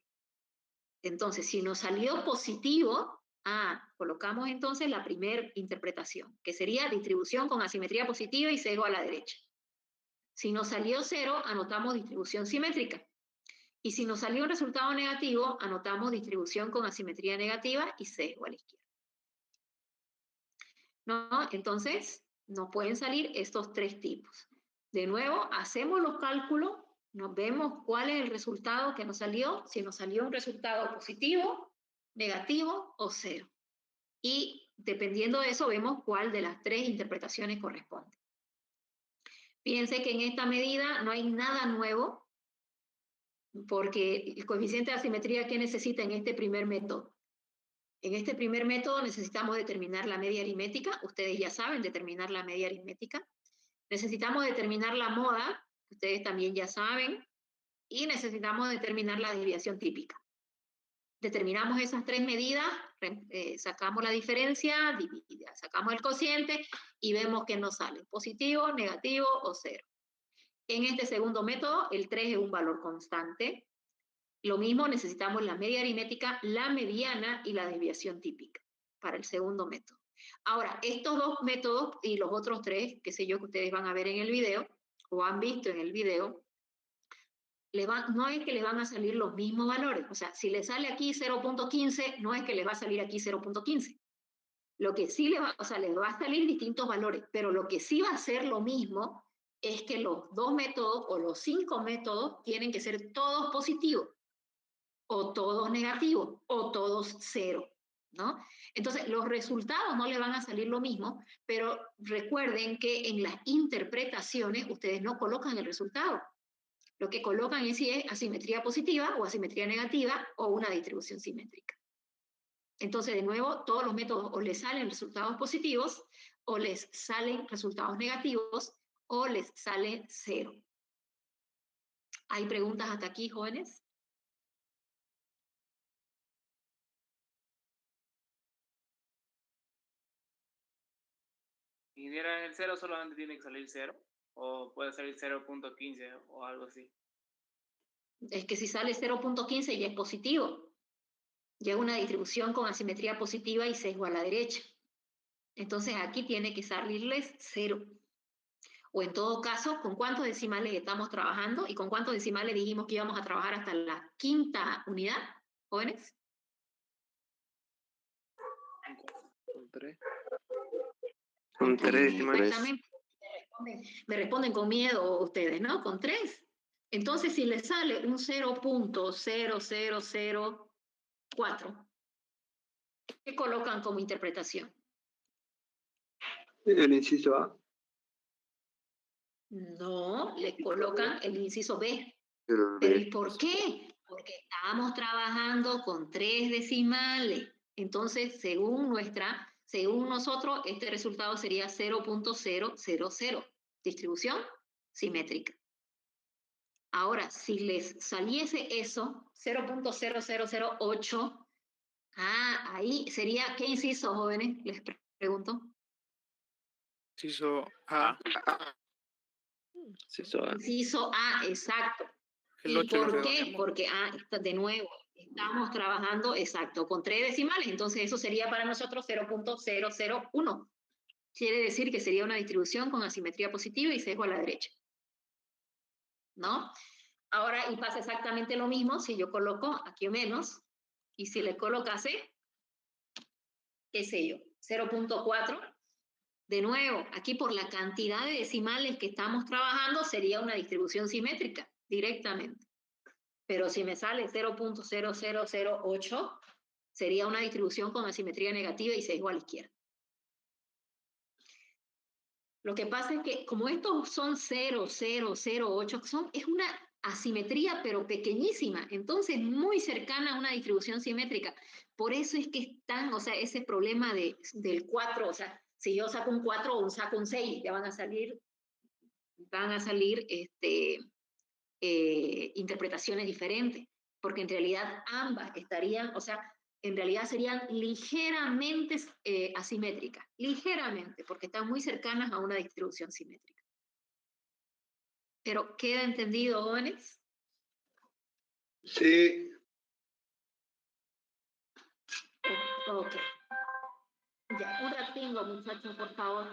[SPEAKER 1] Entonces, si nos salió positivo, colocamos entonces la primera interpretación, que sería distribución con asimetría positiva y sesgo a la derecha. Si nos salió cero, anotamos distribución simétrica. Y si nos salió un resultado negativo, anotamos distribución con asimetría negativa y sesgo a la izquierda. ¿No? Entonces, nos pueden salir estos tres tipos. De nuevo, hacemos los cálculos, nos vemos cuál es el resultado que nos salió, si nos salió un resultado positivo, negativo o cero. Y dependiendo de eso, vemos cuál de las tres interpretaciones corresponde. Fíjense que en esta medida no hay nada nuevo, porque el coeficiente de asimetría que necesita en este primer método. En este primer método necesitamos determinar la media aritmética, ustedes ya saben determinar la media aritmética. Necesitamos determinar la moda, ustedes también ya saben, y necesitamos determinar la desviación típica. Determinamos esas tres medidas, sacamos la diferencia, sacamos el cociente y vemos que nos sale positivo, negativo o cero. En este segundo método, el 3 es un valor constante. Lo mismo necesitamos la media aritmética, la mediana y la desviación típica para el segundo método. Ahora, estos dos métodos y los otros tres, qué sé yo, que ustedes van a ver en el video, o han visto en el video, no es que les van a salir los mismos valores. O sea, si les sale aquí 0.15, no es que les va a salir aquí 0.15. Lo que sí les va a salir distintos valores, pero lo que sí va a ser lo mismo es que los dos métodos o los 5 métodos tienen que ser todos positivos, o todos negativos, o todos cero, ¿no? Entonces, los resultados no les van a salir lo mismo, pero recuerden que en las interpretaciones ustedes no colocan el resultado. Lo que colocan es si es asimetría positiva o asimetría negativa o una distribución simétrica. Entonces, de nuevo, todos los métodos o les salen resultados positivos, o les salen resultados negativos, o les sale cero. ¿Hay preguntas hasta aquí, jóvenes?
[SPEAKER 7] ingeniera, en el 0 solamente tiene que salir 0, o puede salir 0.15 o algo así.
[SPEAKER 1] Es que si sale 0.15 ya es positivo. Ya es una distribución con asimetría positiva y sesgo a la derecha. Entonces aquí tiene que salirles 0. O en todo caso, ¿con cuántos decimales estamos trabajando? ¿Y con cuántos decimales dijimos que íbamos a trabajar hasta la 5ª unidad, jóvenes?
[SPEAKER 8] Con 3. Con 3 decimales.
[SPEAKER 1] Exactamente. Me responden con miedo ustedes, ¿no? Con 3. Entonces, si les sale un 0.00004, ¿qué colocan como interpretación?
[SPEAKER 3] El inciso A.
[SPEAKER 1] No, le colocan el inciso B.
[SPEAKER 8] Pero
[SPEAKER 1] ¿Pero y por qué? Porque estábamos trabajando con 3 decimales. Entonces, según nosotros, este resultado sería 0.000. Distribución simétrica. Ahora, si les saliese eso, 0.0008, ahí sería, ¿qué inciso, jóvenes? Les pregunto.
[SPEAKER 9] Inciso A.
[SPEAKER 8] Inciso A.
[SPEAKER 1] Inciso A, exacto.
[SPEAKER 9] El
[SPEAKER 1] ¿Y
[SPEAKER 9] 8 lo
[SPEAKER 1] por qué?
[SPEAKER 9] redondeamos.
[SPEAKER 1] Porque, de nuevo, estamos trabajando, exacto, con 3 decimales, entonces eso sería para nosotros 0.001. Quiere decir que sería una distribución con asimetría positiva y sesgo a la derecha. ¿No? Ahora, y pasa exactamente lo mismo si yo coloco aquí o menos, y si le colocase, qué sé yo, 0.4, de nuevo, aquí por la cantidad de decimales que estamos trabajando, sería una distribución simétrica, directamente. Pero si me sale 0.0008, sería una distribución con asimetría negativa y sesgo a la izquierda. Lo que pasa es que como estos son 0.008, es una asimetría pero pequeñísima, entonces muy cercana a una distribución simétrica. Por eso es que están, o sea, ese problema del 4, o sea, si yo saco un 4 o saco un 6, ya van a salir interpretaciones diferentes, porque en realidad ambas estarían, o sea, en realidad serían ligeramente asimétricas, ligeramente, porque están muy cercanas a una distribución simétrica. Pero, ¿queda entendido, jóvenes?
[SPEAKER 3] Sí.
[SPEAKER 1] Ok. Ya, un ratingo, muchachos, por favor.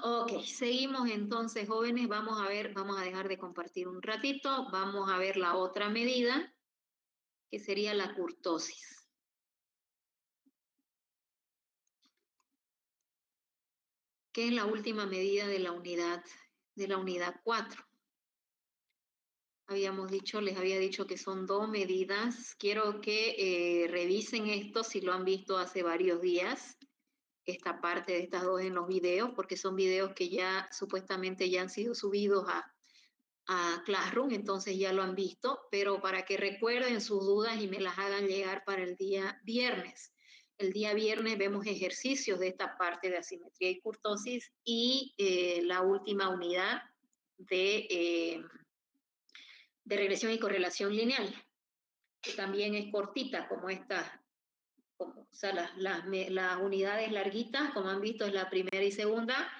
[SPEAKER 1] Ok, seguimos entonces, jóvenes. Vamos a ver, vamos a dejar de compartir un ratito. Vamos a ver la otra medida, que sería la kurtosis. Que es la última medida de la unidad 4. Les había dicho que son 2 medidas. Quiero que revisen esto si lo han visto hace varios días, esta parte de estas 2 en los videos, porque son videos que ya supuestamente ya han sido subidos a Classroom, entonces ya lo han visto, pero para que recuerden sus dudas y me las hagan llegar para el día viernes. El día viernes vemos ejercicios de esta parte de asimetría y kurtosis y la última unidad de regresión y correlación lineal, que también es cortita como o sea, las unidades larguitas, como han visto, es la primera y segunda,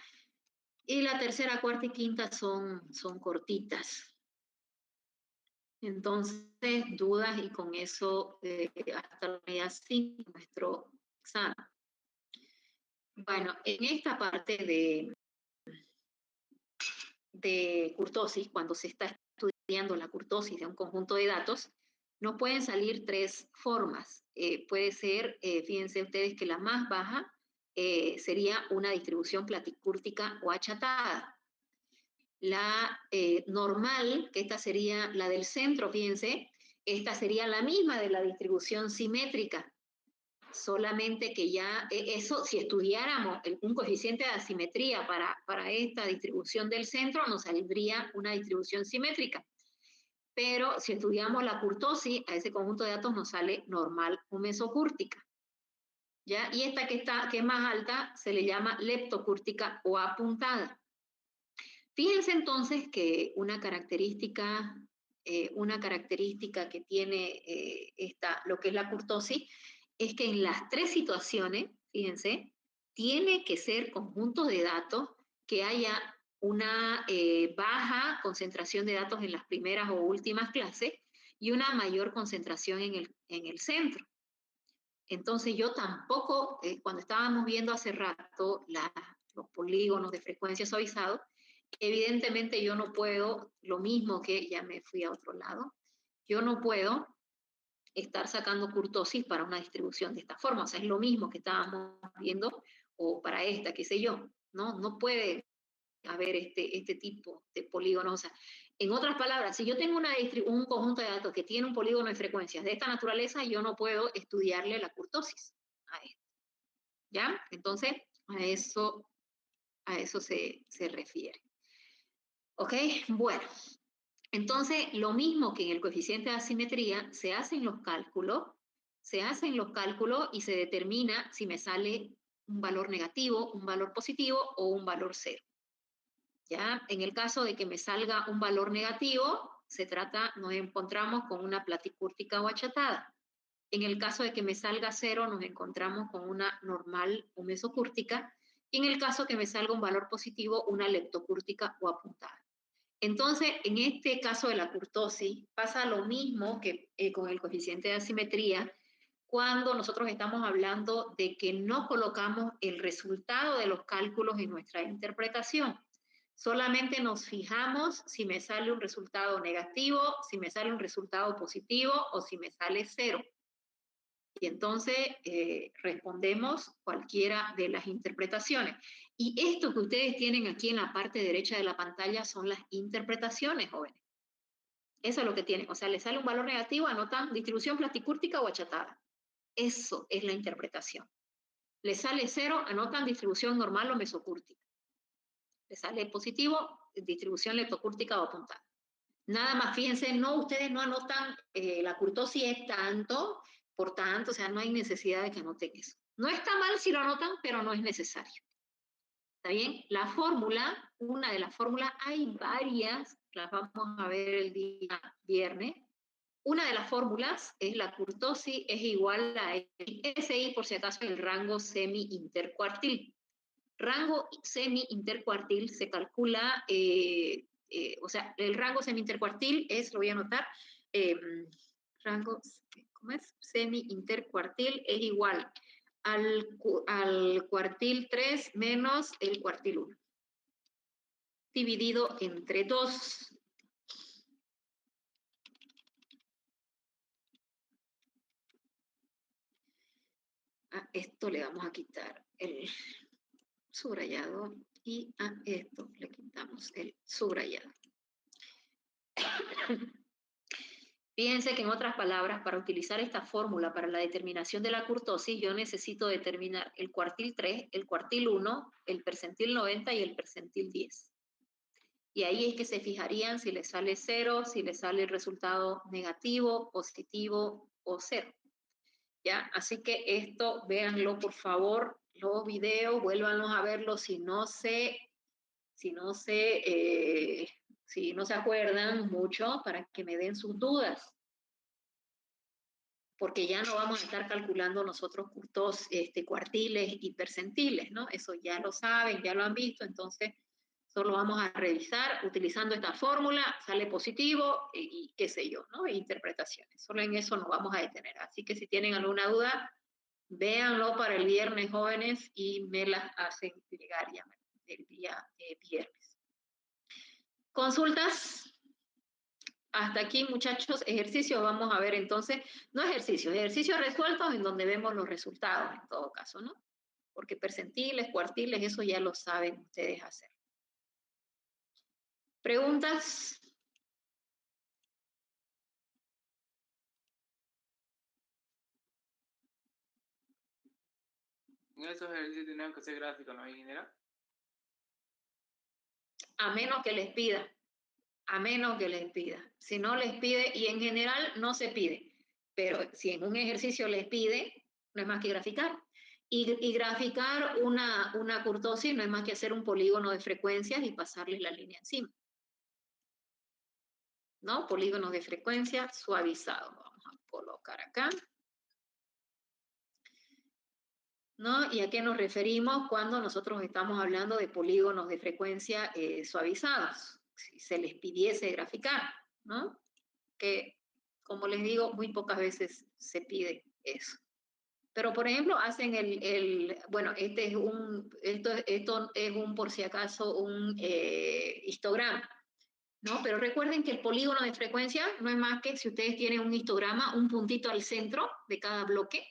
[SPEAKER 1] y la tercera, cuarta y quinta son cortitas. Entonces, dudas, y con eso hasta la unidad 5 nuestro examen. Bueno, en esta parte de kurtosis, cuando se está estudiando la kurtosis de un conjunto de datos, nos pueden salir tres formas. Puede ser, fíjense ustedes que la más baja sería una distribución platicúrtica o achatada. La normal, que esta sería la del centro, fíjense, esta sería la misma de la distribución simétrica, solamente que ya eso, si estudiáramos un coeficiente de asimetría para esta distribución del centro, nos saldría una distribución simétrica. Pero si estudiamos la kurtosis, a ese conjunto de datos nos sale normal o mesocúrtica. ¿Ya? Y esta que es más alta se le llama leptocúrtica o apuntada. Fíjense entonces que una característica que tiene lo que es la kurtosis es que en las tres situaciones, fíjense, tiene que ser conjuntos de datos que haya una baja concentración de datos en las primeras o últimas clases y una mayor concentración en el centro. Entonces yo tampoco, cuando estábamos viendo hace rato los polígonos de frecuencia suavizado, evidentemente yo no puedo, lo mismo que ya me fui a otro lado, yo no puedo estar sacando kurtosis para una distribución de esta forma. O sea, es lo mismo que estábamos viendo, o para esta, qué sé yo, ¿no? No puede haber este tipo de polígonos. O sea, en otras palabras, si yo tengo un conjunto de datos que tiene un polígono de frecuencias de esta naturaleza, yo no puedo estudiarle la kurtosis a esto. ¿Ya? Entonces, a eso se refiere. ¿Ok? Bueno. Entonces, lo mismo que en el coeficiente de asimetría, se hacen los cálculos y se determina si me sale un valor negativo, un valor positivo o un valor cero. ¿Ya? En el caso de que me salga un valor negativo, nos encontramos con una platicúrtica o achatada. En el caso de que me salga cero, nos encontramos con una normal o mesocúrtica. Y en el caso que me salga un valor positivo, una leptocúrtica o apuntada. Entonces, en este caso de la kurtosis, pasa lo mismo que con el coeficiente de asimetría, cuando nosotros estamos hablando de que no colocamos el resultado de los cálculos en nuestra interpretación. Solamente nos fijamos si me sale un resultado negativo, si me sale un resultado positivo o si me sale cero. Y entonces respondemos cualquiera de las interpretaciones. Y esto que ustedes tienen aquí en la parte derecha de la pantalla son las interpretaciones, jóvenes. Eso es lo que tienen. O sea, les sale un valor negativo, anotan distribución platicúrtica o achatada. Eso es la interpretación. Les sale cero, anotan distribución normal o mesocúrtica. Les sale positivo, distribución leptocúrtica o apuntada. Nada más, fíjense, ustedes no anotan la kurtosis es tanto, por tanto, o sea, no hay necesidad de que anoten eso. No está mal si lo anotan, pero no es necesario. ¿Está bien? La fórmula, una de las fórmulas, hay varias, las vamos a ver el día viernes. Una de las fórmulas es la kurtosis es igual a SI, por si acaso, el rango semi-intercuartil. Rango semi-intercuartil se calcula, o sea, el rango semi-intercuartil es, lo voy a anotar, rango, ¿cómo es? Semi-intercuartil es igual al cuartil 3 menos el cuartil 1, dividido entre 2. A esto le vamos a quitar el subrayado y a esto le quitamos el subrayado. Fíjense que en otras palabras, para utilizar esta fórmula para la determinación de la kurtosis, yo necesito determinar el cuartil 3, el cuartil 1, el percentil 90 y el percentil 10. Y ahí es que se fijarían si les sale 0, si les sale el resultado negativo, positivo o 0. ¿Ya? Así que esto, véanlo por favor, los videos, vuélvanlos a verlos si no se acuerdan mucho, para que me den sus dudas. porque ya no vamos a estar calculando nosotros cuartiles y percentiles, ¿no? Eso ya lo saben, ya lo han visto, entonces solo vamos a revisar utilizando esta fórmula, sale positivo y qué sé yo, ¿no? E interpretaciones. Solo en eso nos vamos a detener. Así que si tienen alguna duda, véanlo para el viernes, jóvenes, y me las hacen llegar ya el día viernes. ¿Consultas? Hasta aquí, muchachos, ejercicios. Vamos a ver entonces, no ejercicios resueltos en donde vemos los resultados en todo caso, ¿no? Porque percentiles, cuartiles, eso ya lo saben ustedes hacer. ¿Preguntas?
[SPEAKER 7] En esos ejercicios tenemos que hacer gráficos, ¿no, ingeniera?
[SPEAKER 1] A menos que les pida. A menos que les pida. Si no les pide, y en general no se pide, pero si en un ejercicio les pide, no es más que graficar. Y graficar una kurtosis no es más que hacer un polígono de frecuencias y pasarles la línea encima. ¿No? Polígonos de frecuencia suavizados. Vamos a colocar acá. ¿No? ¿Y a qué nos referimos cuando nosotros estamos hablando de polígonos de frecuencia suavizados? Si se les pidiese graficar, ¿no? Que, como les digo, muy pocas veces se pide eso. Pero, por ejemplo, hacen bueno, esto es un, por si acaso, un histograma, ¿no? Pero recuerden que el polígono de frecuencia no es más que si ustedes tienen un histograma, un puntito al centro de cada bloque,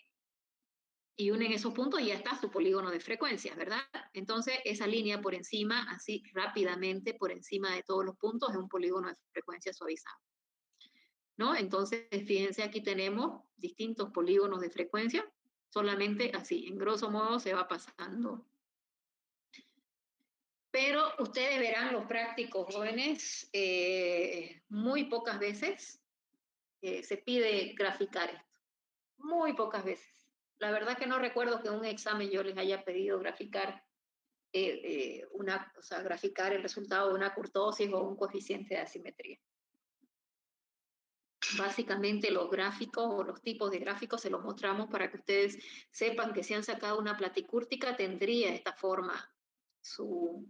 [SPEAKER 1] y unen esos puntos y ya está su polígono de frecuencias, ¿verdad? Entonces, esa línea por encima, así rápidamente, por encima de todos los puntos, es un polígono de frecuencia suavizado, ¿no? Entonces, fíjense, aquí tenemos distintos polígonos de frecuencia, solamente así, en grosso modo se va pasando. Pero ustedes verán, los prácticos jóvenes, muy pocas veces se pide graficar esto, muy pocas veces. La verdad que no recuerdo que en un examen yo les haya pedido graficar graficar el resultado de una kurtosis o un coeficiente de asimetría. Básicamente los gráficos o los tipos de gráficos se los mostramos para que ustedes sepan que si han sacado una platicúrtica tendría esta forma su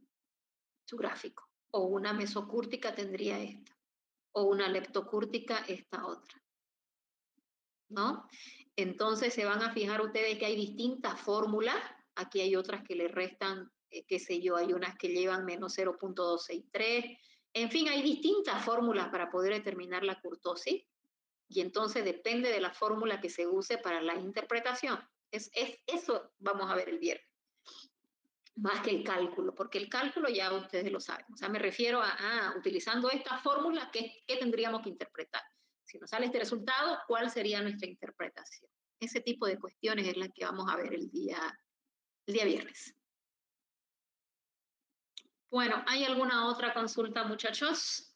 [SPEAKER 1] gráfico, o una mesocúrtica tendría esta, o una leptocúrtica esta otra, ¿no? Entonces se van a fijar ustedes que hay distintas fórmulas, aquí hay otras que le restan, qué sé yo, hay unas que llevan menos 0.263, en fin, hay distintas fórmulas para poder determinar la kurtosis, y entonces depende de la fórmula que se use para la interpretación. Eso vamos a ver el viernes, más que el cálculo, porque el cálculo ya ustedes lo saben. O sea, me refiero a utilizando esta fórmula, ¿qué tendríamos que interpretar? Si nos sale este resultado, ¿cuál sería nuestra interpretación? Ese tipo de cuestiones es la que vamos a ver el día viernes. Bueno, ¿hay alguna otra consulta, muchachos?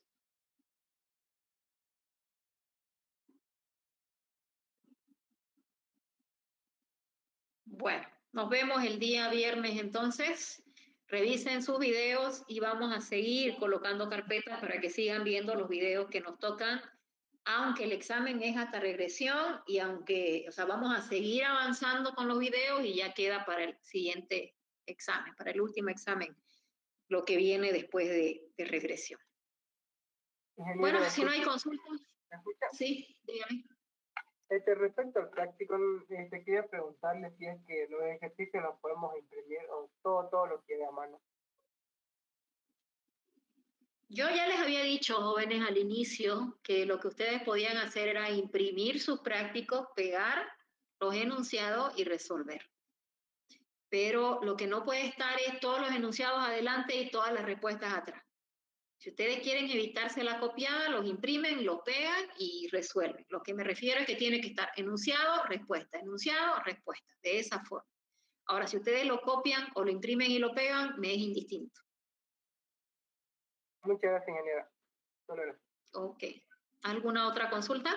[SPEAKER 1] Bueno, nos vemos el día viernes entonces. Revisen sus videos y vamos a seguir colocando carpetas para que sigan viendo los videos que nos tocan, aunque el examen es hasta regresión y aunque, o sea, vamos a seguir avanzando con los videos y ya queda para el siguiente examen, para el último examen, lo que viene después de regresión.
[SPEAKER 4] Ingeniero,
[SPEAKER 1] Bueno, si no hay consultas.
[SPEAKER 4] ¿me escucha?
[SPEAKER 1] Sí, dígame.
[SPEAKER 4] Respecto al práctico, quería preguntarle si es que los ejercicios los podemos imprimir o todo lo que hay a mano.
[SPEAKER 1] Yo ya les había dicho, jóvenes, al inicio, que lo que ustedes podían hacer era imprimir sus prácticos, pegar los enunciados y resolver. Pero lo que no puede estar es todos los enunciados adelante y todas las respuestas atrás. Si ustedes quieren evitarse la copiada, los imprimen, lo pegan y resuelven. Lo que me refiero es que tiene que estar enunciado, respuesta, de esa forma. Ahora, si ustedes lo copian o lo imprimen y lo pegan, me es indistinto.
[SPEAKER 4] Muchas gracias, ingeniera. Solo eso.
[SPEAKER 1] Ok. ¿Alguna otra consulta?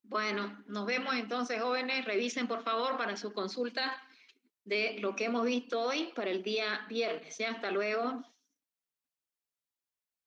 [SPEAKER 1] Bueno, nos vemos entonces, jóvenes. Revisen, por favor, para su consulta de lo que hemos visto hoy para el día viernes. ¿Ya? Hasta luego.